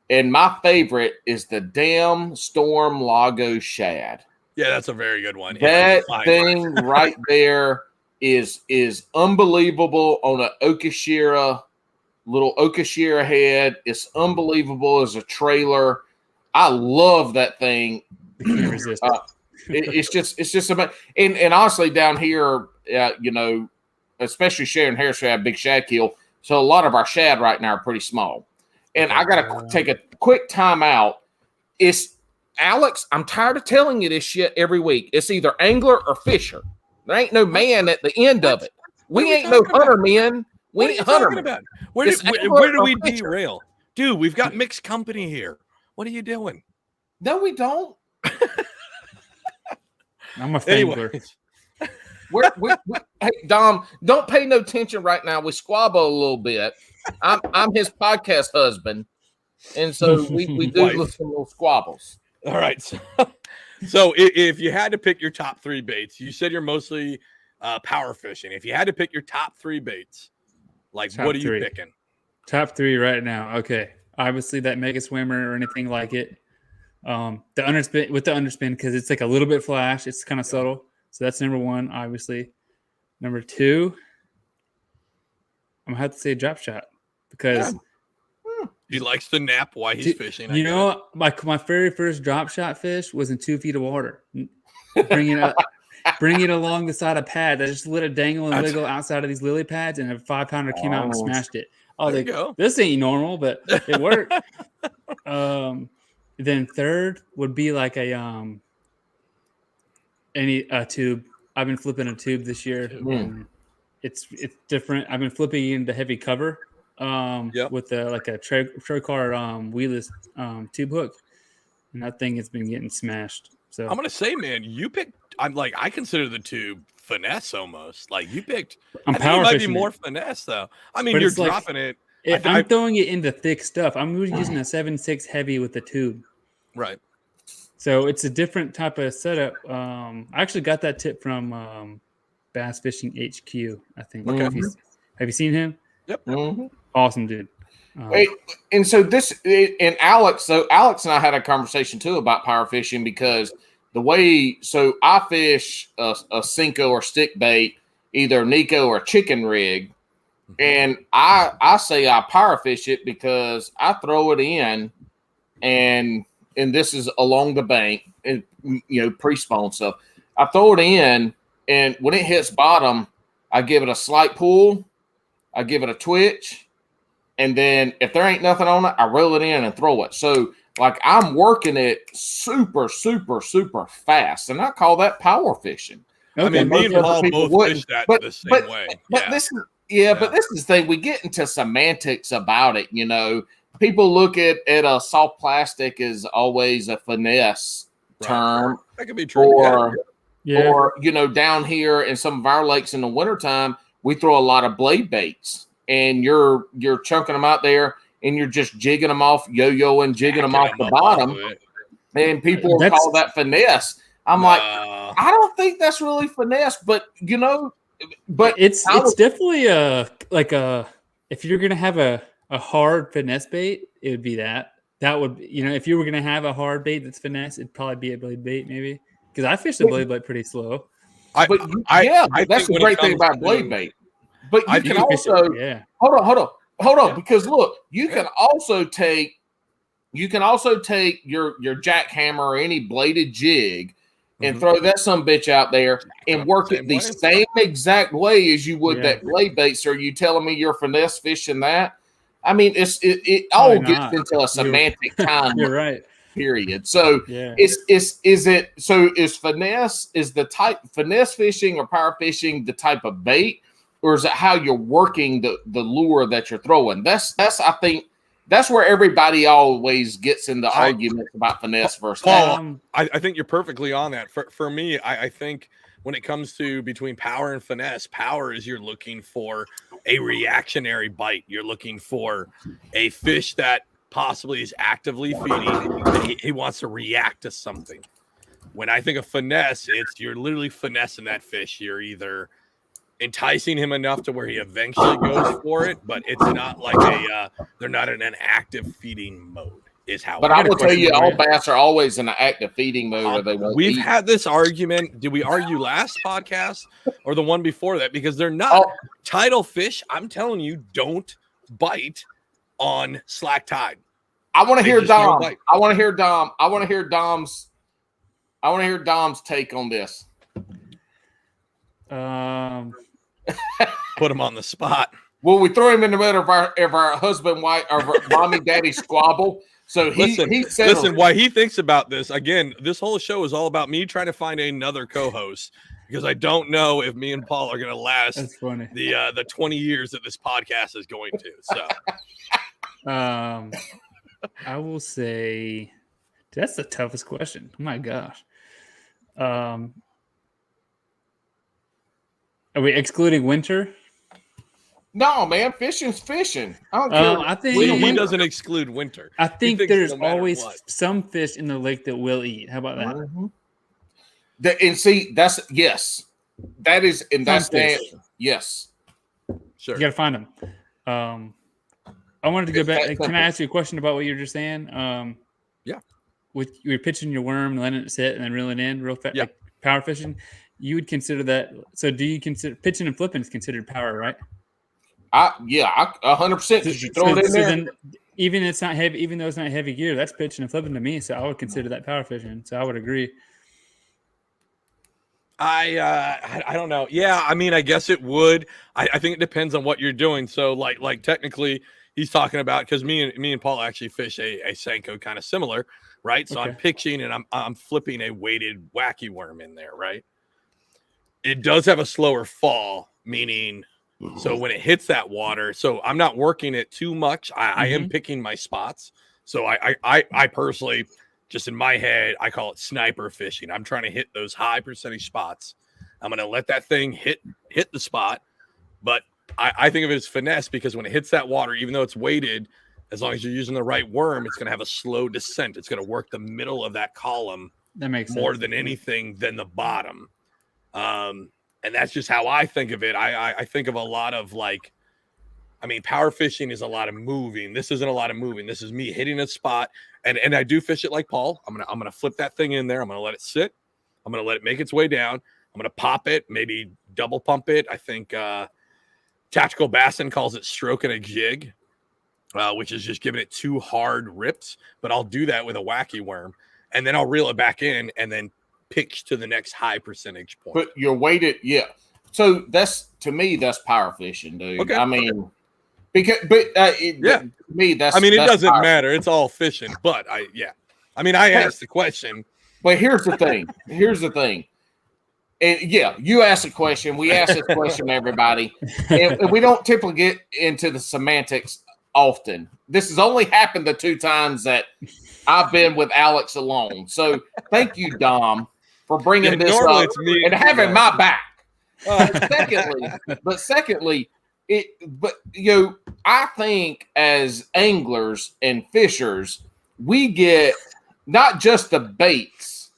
And my favorite is the damn Storm Lago Shad. Yeah, that's a very good one. That thing right there is unbelievable on a little Okashira head. It's unbelievable as a trailer. I love that thing. Can't resist it's just amazing. And honestly, down here, especially Sharon Harris, we have big shad kill. So a lot of our shad right now are pretty small. And I got to take a quick time out. It's Alex, I'm tired of telling you this shit every week. It's either angler or fisher. There ain't no man at the end of it. We ain't no hunter men. We ain't hunter men. Where do we derail? Dude, we've got mixed company here. What are you doing? No, we don't. I'm a fangler. Hey, Dom, don't pay no attention right now. We squabble a little bit. I'm his podcast husband, and so we do some little squabbles. All right. So if you had to pick your top 3 baits, you said you're mostly power fishing. If you had to pick your top 3 baits, like top what are you picking? Top 3 right now. Okay. Obviously that Mega Swimmer or anything like it. The underspin because it's like a little bit flash. It's kind of subtle. So that's number 1, obviously. Number 2, I'm gonna have to say drop shot because he likes to nap while he's fishing. My very first drop shot fish was in 2 feet of water. Bring it along the side of pad. I just let it dangle and wiggle outside of these lily pads, and a 5-pounder came out and smashed it. I was like, this ain't normal, but it worked. Then third would be like a tube. I've been flipping a tube this year. And it's different. I've been flipping into heavy cover with like a Trocar weedless tube hook, and that thing has been getting smashed. So I'm gonna say, man, you picked. I consider the tube finesse almost. Like you picked. I'm I think power it might fishing be more finesse though. I mean, you're dropping it. I'm throwing it into thick stuff. I'm using a 7.6 heavy with the tube. Right. So it's a different type of setup. I actually got that tip from Bass Fishing HQ, I think. Okay. Have you seen him? Yep. Mm-hmm. Awesome, dude. And so Alex and I had a conversation too about power fishing because I fish a Cinco or stick bait, either Nico or chicken rig. And I say I power fish it because I throw it in and this is along the bank and pre-spawn stuff. I throw it in and when it hits bottom, I give it a slight pull, I give it a twitch, and then if there ain't nothing on it, I reel it in and throw it. So like I'm working it super, super, super fast. And I call that power fishing. Okay. I mean, me and Paul both fish that the same way. But listen, Yeah, but this is the thing. We get into semantics about it. People look at a soft plastic as always a finesse term. That could be true. Or down here in some of our lakes in the wintertime, we throw a lot of blade baits, and you're chunking them out there, and you're just jigging them off, yo-yoing, jigging them off the bottom, and people call that finesse. I'm like, I don't think that's really finesse, but but it's definitely if you're gonna have a hard finesse bait, it would be that would if you were gonna have a hard bait that's finesse, it'd probably be a blade bait maybe, because I fish the blade bait pretty slow. That's the great thing about blade bait. But you can also hold on, because look, you can also take your jackhammer or any bladed jig and throw that bitch out there and work it the same exact way as you would that blade bait. So are you telling me you're finesse fishing that? I mean, it all gets into a semantic time. You're right. Period. So is finesse fishing or power fishing the type of bait, or is it how you're working the lure that you're throwing? That's I think that's where everybody always gets into arguments about finesse versus Paul. I think you're perfectly on that. For me, I think when it comes to between power and finesse, power is you're looking for a reactionary bite. You're looking for a fish that possibly is actively feeding. He wants to react to something. When I think of finesse, you're literally finessing that fish. You're either enticing him enough to where he eventually goes for it, but it's not like they're not in an active feeding mode. But I will tell you, all bass are always in an active feeding mode. We've had this argument. Did we argue last podcast or the one before that? Because they're not tidal fish. I'm telling you, don't bite on slack tide. I want to hear Dom. I want to hear Dom's take on this. Put him on the spot. Well, we throw him in the middle of our husband, wife, or mommy, daddy squabble. So listen. Why he thinks about this again? This whole show is all about me trying to find another co-host because I don't know if me and Paul are going to last. That's funny. The 20 years that this podcast is going to. So, I will say that's the toughest question. Oh my gosh. Are we excluding winter? No, man, fishing's fishing. I don't care. I think he doesn't exclude winter. I think there's always some fish in the lake that will eat. How about that? Mm-hmm. And see, that's yes. That is, and that's the answer. Yes. Sure. You got to find them. I wanted to go back. Can I ask you a question about what you were just saying? Yeah. With you're pitching your worm and letting it sit and then reeling in real fast, like power fishing. You would consider that. So, do you consider pitching and flipping is considered power, right? 100%. Because you throw it in there. Then, even though it's not heavy gear, that's pitching and flipping to me. So I would consider that power fishing. So I would agree. I don't know. Yeah, I mean, I guess it would. I think it depends on what you're doing. So like technically, he's talking about because me and Paul actually fish a Senko kind of similar, right? So I'm pitching and I'm flipping a weighted wacky worm in there, right? It does have a slower fall, meaning. So when it hits that water, so I'm not working it too much. I am picking my spots. So I personally, just in my head, I call it sniper fishing. I'm trying to hit those high percentage spots. I'm going to let that thing hit the spot. But I think of it as finesse because when it hits that water, even though it's weighted, as long as you're using the right worm, it's going to have a slow descent. It's going to work the middle of that column that makes more sense. than anything than the bottom. And that's just how I think of it. I think of a lot of power fishing is a lot of moving. This isn't a lot of moving. This is me hitting a spot. And I do fish it like Paul. I'm gonna flip that thing in there. I'm gonna let it sit. I'm gonna let it make its way down. I'm gonna pop it, maybe double pump it. I think Tactical Bassin calls it stroking a jig, which is just giving it 2 hard rips. But I'll do that with a wacky worm, and then I'll reel it back in, and then pitch to the next high percentage point. But you're weighted, So to me, that's power fishing, dude. Okay. I mean, to me, that's. I mean, it doesn't power matter. It's all fishing. But I asked the question. But here's the thing. And yeah, you asked a question. We ask this question to everybody, and we don't typically get into the semantics often. This has only happened the 2 times that I've been with Alex alone. So thank you, Dom, for bringing this normally up it's me and having my back. Uh, Secondly, I think as anglers and fishers, we get not just the baits,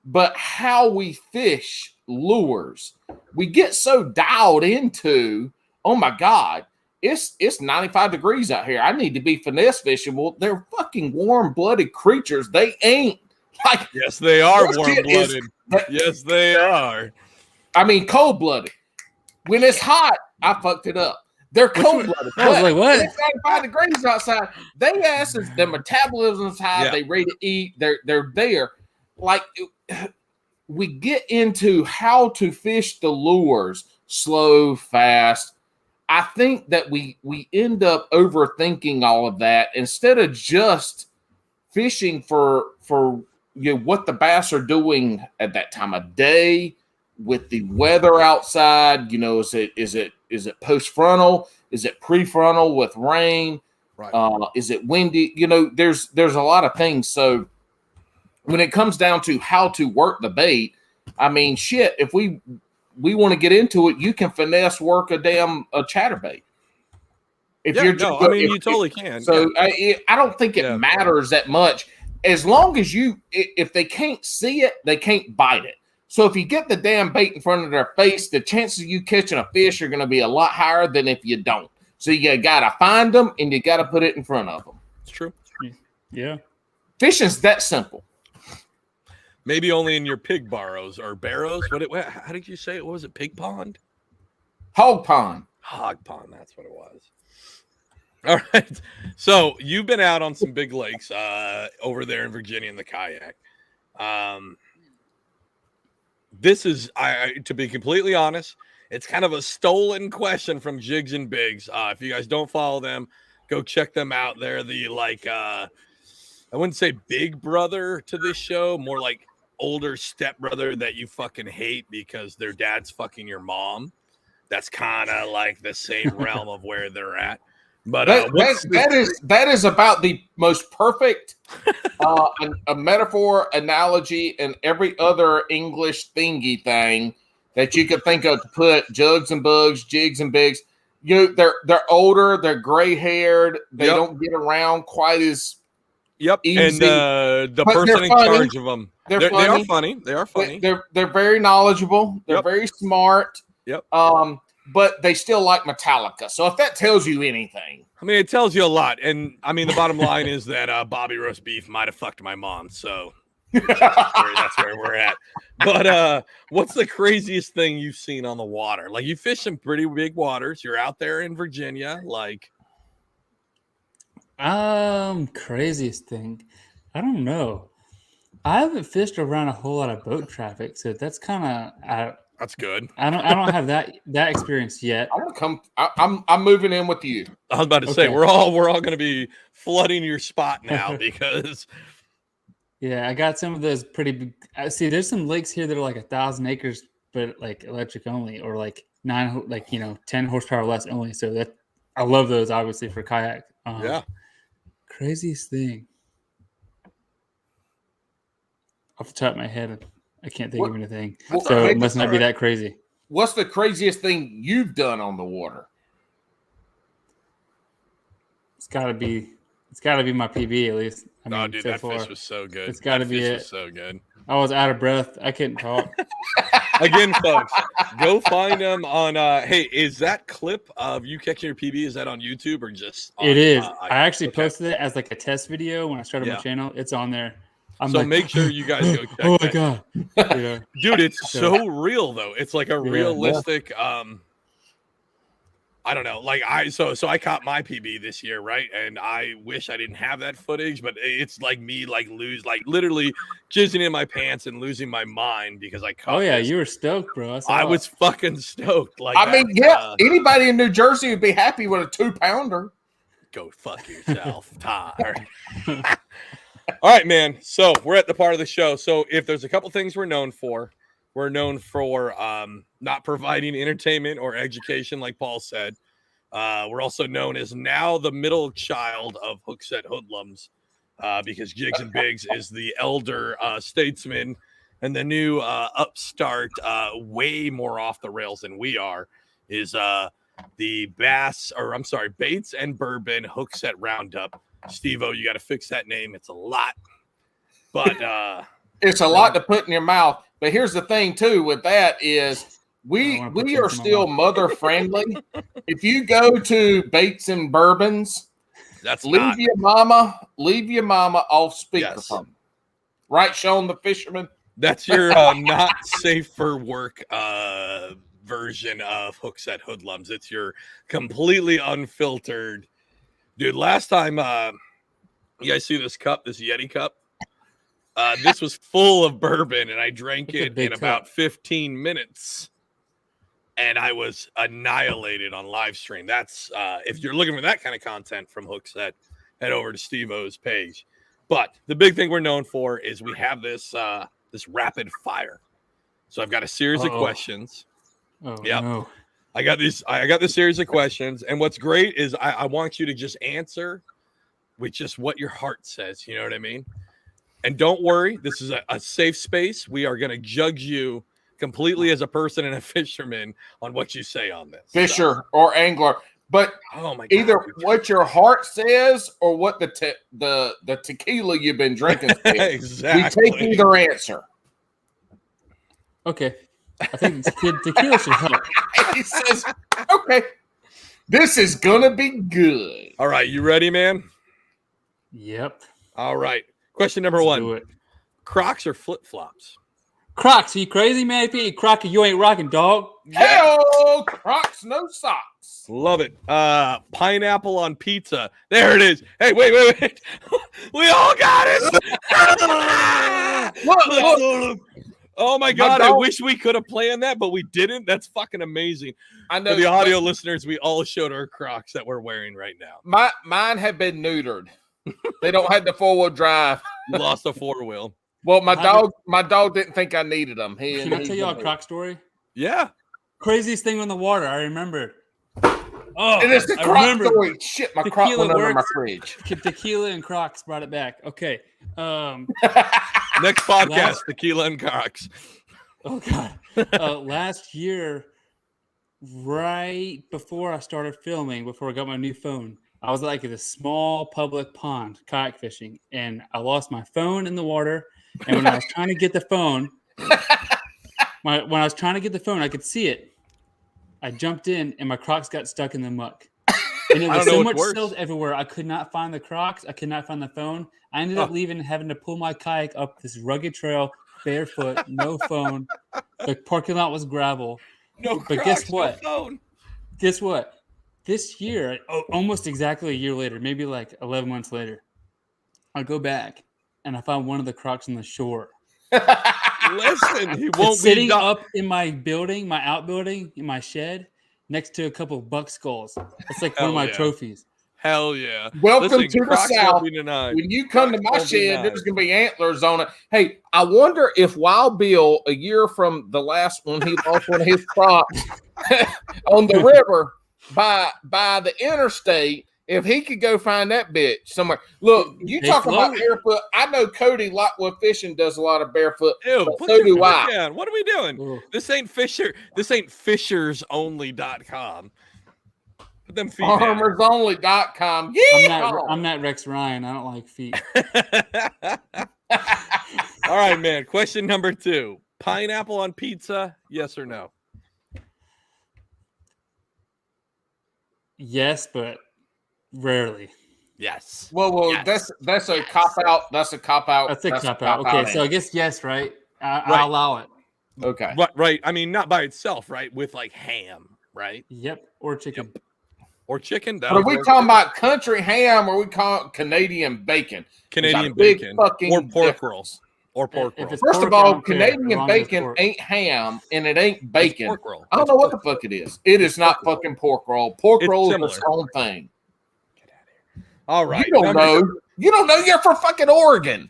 but how we fish lures. We get so dialed into, oh my God, it's 95 degrees out here. I need to be finesse fishing. Well, they're fucking warm-blooded creatures. They ain't like yes, they are this shit warm-blooded. Yes, they are. I mean, cold-blooded. When it's hot, I fucked it up. They're cold-blooded. I was like, what? It's 95 degrees outside. They asses, their metabolism's high. Yeah. They ready to eat. They're there. Like, we get into how to fish the lures slow, fast. I think that we end up overthinking all of that instead of just fishing for what the bass are doing at that time of day with the weather outside. Is it post frontal? Is it prefrontal with rain? Right. Is it windy? There's a lot of things. So when it comes down to how to work the bait, I mean, shit, if we want to get into it, you can finesse work a chatterbait. You totally can. So yeah. I don't think it matters that much. As long as if they can't see it, they can't bite it. So if you get the damn bait in front of their face, the chances of you catching a fish are going to be a lot higher than if you don't. So you got to find them and you got to put it in front of them. It's true. Yeah. Fishing's that simple. Maybe only in your pig barrows or barrows. How did you say it? What was it? Pig pond? Hog pond. Hog pond. That's what it was. All right. So you've been out on some big lakes over there in Virginia in the kayak. This is, to be completely honest, it's kind of a stolen question from Jigs and Bigs. If you guys don't follow them, go check them out. They're the I wouldn't say big brother to this show, more like older stepbrother that you fucking hate because their dad's fucking your mom. That's kind of like the same realm of where they're at. But that is about the most perfect a metaphor, analogy, and every other English thingy thing that you could think of to put Jugs and Bugs, Jigs and Bigs. They're older, they're gray haired, they don't get around quite as easy. And the person in charge of them, they are funny. They are funny. They're very knowledgeable. They're very smart. Yep. But they still like Metallica. So if that tells you anything, I mean, it tells you a lot. And I mean, the bottom line is that Bobby Roast Beef might have fucked my mom. So that's where we're at. But what's the craziest thing you've seen on the water? Like, you fish some pretty big waters. You're out there in Virginia. Like, craziest thing. I don't know. I haven't fished around a whole lot of boat traffic, so that's kind of that's good. I don't have that experience yet. I'm moving in with you. I was about to say we're all going to be flooding your spot now because yeah, I got some of those pretty big. See, there's some lakes here that are like 1,000 acres, but like electric only, or like 10 horsepower less only. So that I love those obviously for kayak. Yeah. Craziest thing off the top of my head, I can't think of anything. So it must not be that crazy. What's the craziest thing you've done on the water? It's got to be my PB at least. I mean, dude, that fish was so good. It's got to be it. Was so good. I was out of breath. I couldn't talk. Again, folks, go find them on. Hey, is that clip of you catching your PB? Is that on YouTube or just? It is. I actually posted it as like a test video when I started my channel. It's on there. Make sure you guys go check. Oh my god, yeah. Dude, it's so real though. It's like a realistic. I don't know. Like I caught my PB this year, right? And I wish I didn't have that footage, but it's like me literally jizzing in my pants and losing my mind because I caught. Oh yeah, this. You were stoked, bro. I was fucking stoked. Like anybody in New Jersey would be happy with a 2-pounder. Go fuck yourself, Tyler. All right, man. So we're at the part of the show. So if there's a couple things we're known for, We're known for not providing entertainment or education, like Paul said. We're also known as now the middle child of Hookset Hoodlums, because Jigs and Biggs is the elder statesman and the new upstart, way more off the rails than we are, is the Baits and Bourbon Hookset Roundup. Steve-O, you got to fix that name. It's a lot. But it's a lot to put in your mouth. But here's the thing, too, with that is we are still mother friendly. If you go to Baits and Bourbons, leave your mama off speakerphone. Yes. Right, Sean the fisherman? That's your not safe for work version of Hookset Hoodlums. It's your completely unfiltered. Dude, last time you guys see this cup, this Yeti cup? This was full of bourbon, and I drank it in about 15 minutes, and I was annihilated on live stream. That's if you're looking for that kind of content from Hookset, head over to Steve-O's page. But the big thing we're known for is we have this this rapid fire. So I've got a series of questions. No. I got this series of questions, and what's great is I want you to just answer with just what your heart says. You know what I mean? And don't worry, this is a safe space. We are going to judge you completely as a person and a fisherman on what you say on this. Fisher or angler. But either what your heart says or what the tequila you've been drinking says. Exactly. We take either answer. Okay. I think tequila should help. He says, okay, this is going to be good. All right, you ready, man? Yep. All right. Question number one. Crocs or flip-flops? Crocs. Are you crazy, man? If you ain't Crocs, you ain't rocking, dog. Hell, Crocs, no socks. Love it. Pineapple on pizza. There it is. Hey, wait. We all got it. Look. Oh, my God. I wish we could have planned that, but we didn't. That's fucking amazing. I know. For the audio listeners, we all showed our Crocs that we're wearing right now. Mine have been neutered. They don't have the 4-wheel drive. You lost a 4-wheel. Well, my dog didn't think I needed them. Can I tell you a Croc story? Yeah. Craziest thing on the water. I remember. Oh, it is the Croc story. Shit, my Croc went under my fridge. Tequila and Crocs brought it back. Okay. Next podcast, Tequila and Crocs. Oh, God. Last year, right before I started filming, before I got my new phone, I was like at a small public pond kayak fishing, and I lost my phone in the water. And when I was trying to get the phone, I could see it. I jumped in, and my Crocs got stuck in the muck. And it was so much silt everywhere. I could not find the Crocs. I could not find the phone. I ended up having to pull my kayak up this rugged trail, barefoot, no phone. The parking lot was gravel. No but Crocs, guess what? No phone. Guess what? This year, almost exactly a year later, maybe like 11 months later, I go back and I found one of the Crocs on the shore. Listen, he won't be sitting up in my building, my outbuilding, in my shed, next to a couple of buck skulls. It's like one of my trophies. Hell yeah. Welcome to the South. When you come to my shed, there's going to be antlers on it. Hey, I wonder if Wild Bill, a year from the last one, he lost one of his Crocs on the river by the interstate, if he could go find that bitch somewhere. Look, you talking about barefoot. I know Cody Lockwood Fishing does a lot of barefoot. Ew, but so do I. Down. What are we doing? Ooh. This ain't fishersonly.com. Put them feet farmersonly.com. Yeah. I'm not Rex Ryan. I don't like feet. All right, man. Question number 2. Pineapple on pizza, yes or no? Yes, but rarely. Yes. Well, yes. That's a cop out. That's a cop out. That's a cop out. Okay, so I guess yes, right? I'll allow it. Okay. Right. I mean, not by itself, right? With like ham, right? Yep. Or chicken. Yep. Or chicken. But are we talking about country ham, or are we calling Canadian bacon? Canadian bacon. Or pork rolls. Or pork rolls. First of all, Canadian bacon ain't ham, and it ain't bacon. Pork roll. I don't know what the fuck it is. It is not fucking pork roll. Pork roll is its own thing. Get out of here. All right. You don't know. You don't know. You're from fucking Oregon.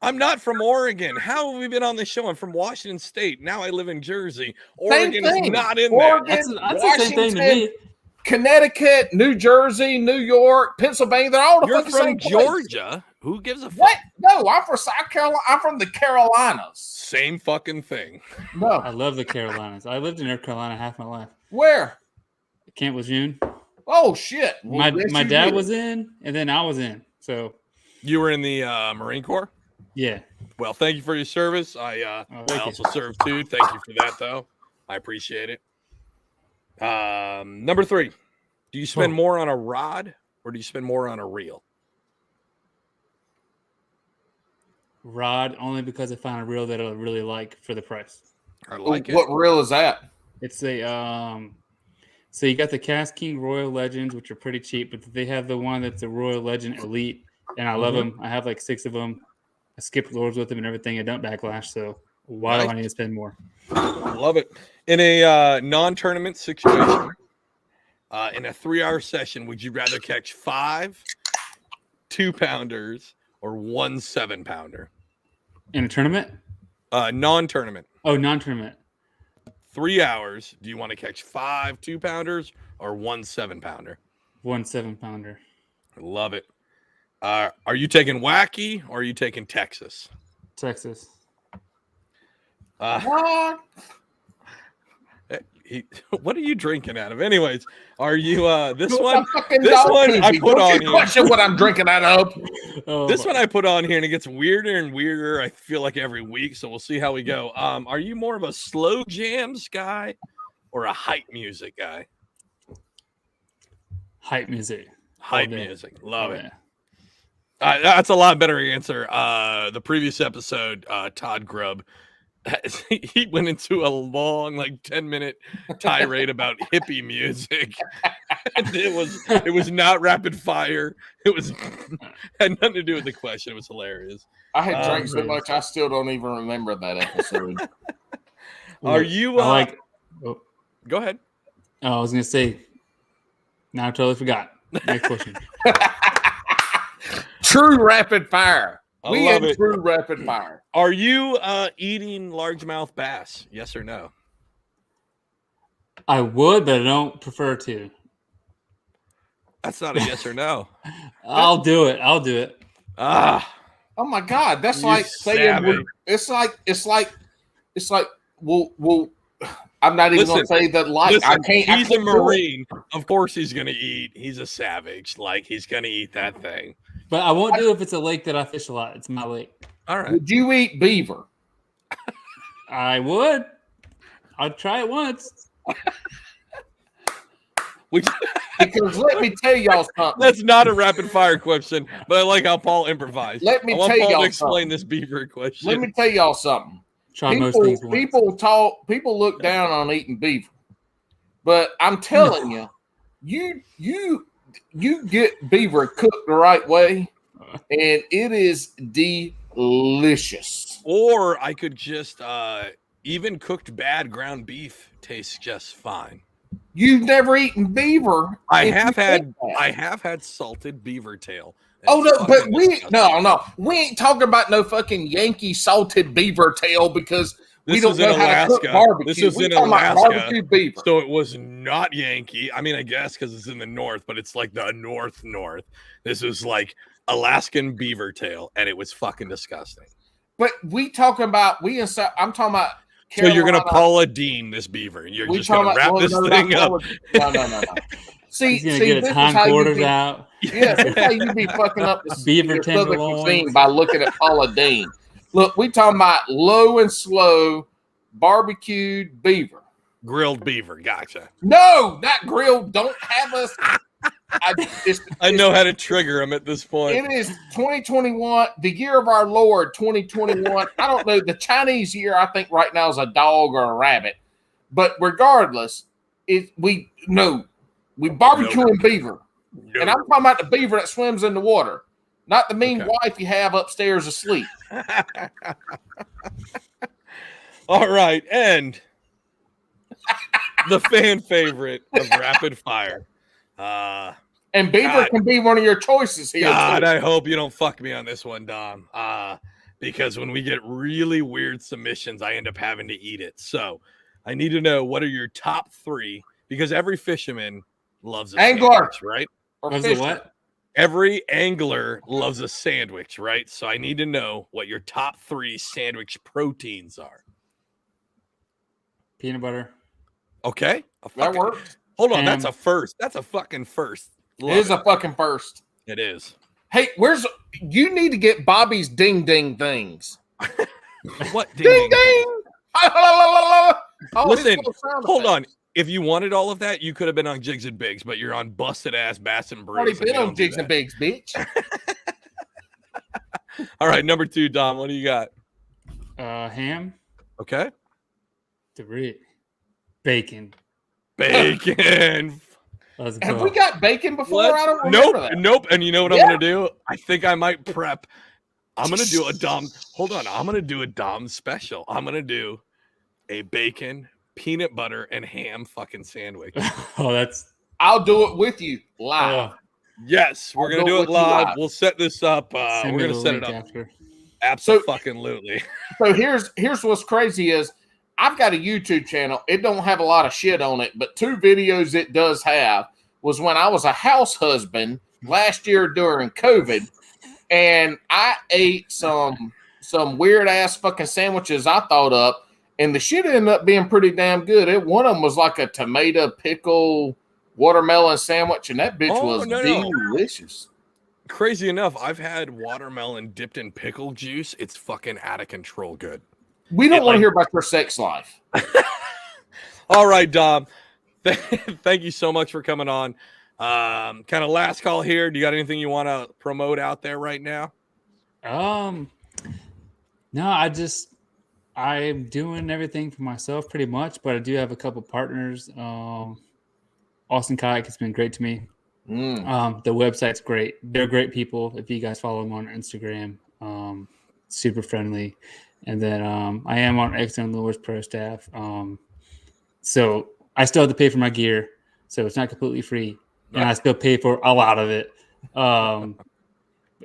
I'm not from Oregon. How have we been on the show? I'm from Washington State. Now I live in Jersey. Oregon is not in there. That's the same thing to me. Connecticut, New Jersey, New York, Pennsylvania. They're all the You're fucking from same place. Georgia. Who gives a fuck? What? No, I'm from South Carolina. I'm from the Carolinas. Same fucking thing. No. I love the Carolinas. I lived in North Carolina half my life. Where? Camp Lejeune. Oh, shit. My dad was in, and then I was in. So you were in the Marine Corps? Yeah. Well, thank you for your service. I also served too. Thank you for that, though. I appreciate it. Number 3. Do you spend more on a rod or do you spend more on a reel? Rod, only because I found a reel that I really like for the price. I like it. What reel is that? It's a so you got the Cast King Royal Legends, which are pretty cheap, but they have the one that's a Royal Legend Elite, and I love them. I have like 6 of them. I skip Lords with them and everything. I don't backlash, so why do I need to spend more? Love it. In a non-tournament situation, in a 3-hour session, would you rather catch 5 2-pounders or 1 7-pounder? In a tournament? Non-tournament. Oh, non-tournament. 3 hours. Do you want to catch 5 2-pounders or 1 7-pounder? 1 7-pounder. Love it. Are you taking wacky or are you taking Texas? Texas. What? What are you drinking out of? Anyways, are you this one? I put on here. Question what I'm drinking out of. This one I put on here, and it gets weirder and weirder. I feel like every week, so we'll see how we go. Are you more of a slow jams guy or a hype music guy? Hype music. Hype music. Love it. That's a lot better answer. The previous episode, Todd Grubb, he went into a long, 10-minute tirade about hippie music. And it was not rapid fire. Had nothing to do with the question. It was hilarious. I had drank so much I still don't even remember that episode. Are you go ahead. Oh, I was gonna say. Now I totally forgot. Next question. True rapid fire. We love had it. true rapid fire. Are you eating largemouth bass? Yes or no? I would, but I don't prefer to. That's not a yes or no. I'll do it. Ah. Oh my God, that's You like saying it's like well I'm not even gonna say that I can't. He's a Marine. Of course he's gonna eat. He's a savage. He's gonna eat that thing. But I won't do it if it's a lake that I fish a lot. It's my lake. All right. Would you eat beaver? I would. I'd try it once. Because let me tell y'all something. That's not a rapid fire question, but I like how Paul improvised. Let me I want tell Paul y'all to explain something. this beaver question. Let me tell y'all something. Try most things once. People look down on eating beaver, but I'm telling you get beaver cooked the right way, and it is delicious. Or I could just even cooked bad ground beef tastes just fine. You've never eaten beaver. I have had salted beaver tail. Oh no, but we ain't talking about no fucking Yankee salted beaver tail because we don't know how to cook barbecue. This is in Alaska. Barbecue beaver. So it was not Yankee. I mean, I guess because it's in the north, but it's like the north. This is like Alaskan beaver tail, and it was fucking disgusting. But I'm talking about Carolina. So you're gonna Paula Dean this beaver, and you're just gonna wrap this thing up. No. See, get this time is how quarters you be, out. Yeah, this is how you be fucking up the Beaver Southern tenderloins cuisine by looking at Paula Dean. Look, we talking about low and slow barbecued beaver, Grilled beaver, gotcha. No, not grilled. Don't have us. I know how to trigger them at this point. It is 2021, the year of our Lord, 2021. I don't know. The Chinese year, I think right now is a dog or a rabbit. But regardless, we barbecuing beaver. No. And I'm talking about the beaver that swims in the water, not the mean wife you have upstairs asleep. All right, and the fan favorite of rapid fire. And beaver can be one of your choices here. God, I hope you don't fuck me on this one, Dom. because when we get really weird submissions, I end up having to eat it. So I need to know, what are your top 3? Because every fisherman loves a Angler. sandwich, right? Or Was fish. it what? Every angler loves a sandwich, right? So I need to know what your top 3 sandwich proteins are. Peanut butter. Okay. That works. Hold on. That's Ham. a first. That's a fucking first. It is a fucking first. It is. Hey, you need to get Bobby's ding ding things. What? Ding ding. Oh, Listen, hold on. If you wanted all of that, you could have been on Jigs and Bigs, but you're on busted ass Bass and Brews. Already been on Jigs and Bigs, bitch. All right, number 2, Dom. What do you got? Ham. Okay. 3. Bacon. Bacon. Let's go. Have we got bacon before? I don't remember that. Nope. And you know what I'm gonna do? I think I might prep. I'm gonna do a Dom. Hold on. I'm gonna do a Dom special. I'm gonna do a bacon, peanut butter, and ham fucking sandwich. Oh, I'll do it with you live. Yes, we're gonna do it live. We'll set this up. We're gonna set it up. After. Absolutely. So here's what's crazy is I've got a YouTube channel. It don't have a lot of shit on it, but 2 videos it does have was when I was a house husband last year during COVID, and I ate some weird ass fucking sandwiches I thought up, and the shit ended up being pretty damn good. One of them was like a tomato pickle watermelon sandwich, and that bitch was delicious. Crazy enough, I've had watermelon dipped in pickle juice. It's fucking out of control good. We don't want to hear about your sex life. All right, Dom. Thank you so much for coming on. Kind of last call here. Do you got anything you want to promote out there right now? No, I'm doing everything for myself pretty much, but I do have a couple partners. Austin Kayak has been great to me. The website's great. They're great people. If you guys follow them on Instagram, super friendly. And then I am on Exxon Lures Pro staff. So I still have to pay for my gear. So it's not completely free. And I still pay for a lot of it. And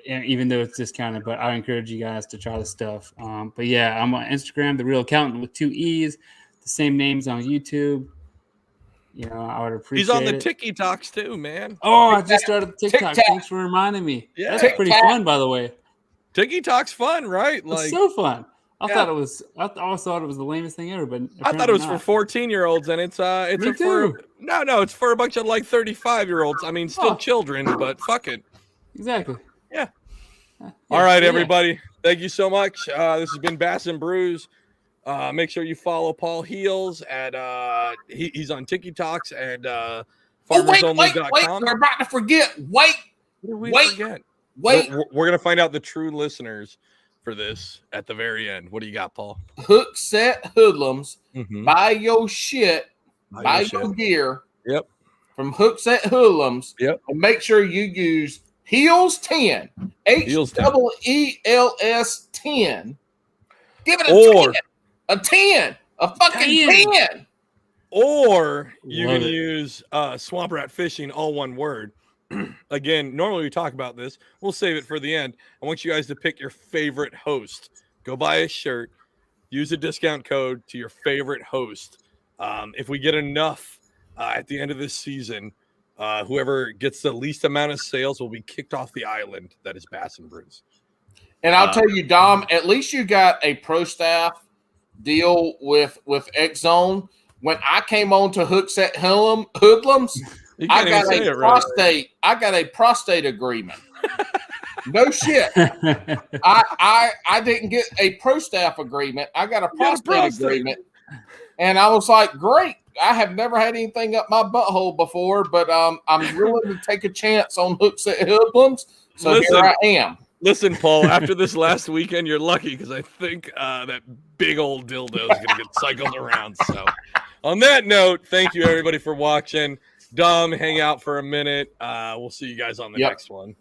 even though it's discounted, but I encourage you guys to try the stuff. But yeah, I'm on Instagram, The Real Accountant with 2 E's, the same names on YouTube. You know, I would appreciate it. He's on the TikToks too, man. Oh, I just started TikTok. Thanks for reminding me. Yeah. That's pretty fun, by the way. TikTok's fun, right? Like, it's so fun. I always thought it was the lamest thing ever, but I thought it was for 14-year-olds, and it's it's for a bunch of like 35-year-olds. I mean, still children, but fuck it. Exactly. Yeah. All right, everybody. Thank you so much. This has been Bass and Brews. Make sure you follow Paul Heels at he's on TikToks and farmersonly.com. Wait, we're about to forget. Wait. We're gonna find out the true listeners for this at the very end. What do you got, Paul? Hook Set Hoodlums. Buy your shit. Buy your gear. Yep. From Hook Set Hoodlums. Yep. And make sure you use Heels 10. HEELS 10. Give it a 10. A fucking 10. Or you can use Swamp Rat Fishing, all one word. Again, normally we talk about this. We'll save it for the end. I want you guys to pick your favorite host. Go buy a shirt. Use a discount code to your favorite host. If we get enough at the end of this season, whoever gets the least amount of sales will be kicked off the island that is Bass and Brews. And I'll tell you, Dom, at least you got a pro staff deal with X-Zone. When I came on to Hook Set Hoodlums, I got a prostate agreement. No shit. I didn't get a pro staff agreement. I got a prostate agreement. And I was like, great. I have never had anything up my butthole before, but I'm willing to take a chance on Hook Set Hoodlums. So here I am. Listen, Paul, after this last weekend, you're lucky because I think that big old dildo is going to get cycled around. So on that note, thank you, everybody, for watching. Dom, hang out for a minute. We'll see you guys on the next one.